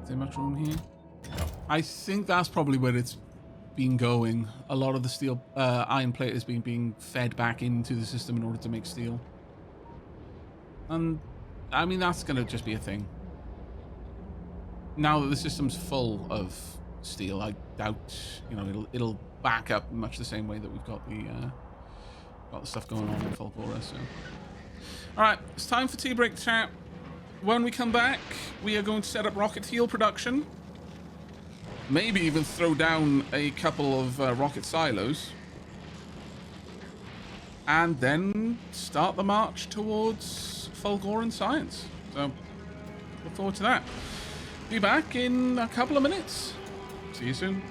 Is there much room here? I think that's probably where it's been going. A lot of the steel iron plate has been being fed back into the system in order to make steel. And I mean, that's going to just be a thing. Now that the system's full of steel, I doubt, you know, it'll back up much the same way that we've got the stuff going on in Falgora. So, all right, it's time for tea break chat. When we come back, we are going to set up rocket fuel production. Maybe even throw down a couple of rocket silos. And then start the march towards Falgoran science. So, look forward to that. Be back in a couple of minutes. See you soon.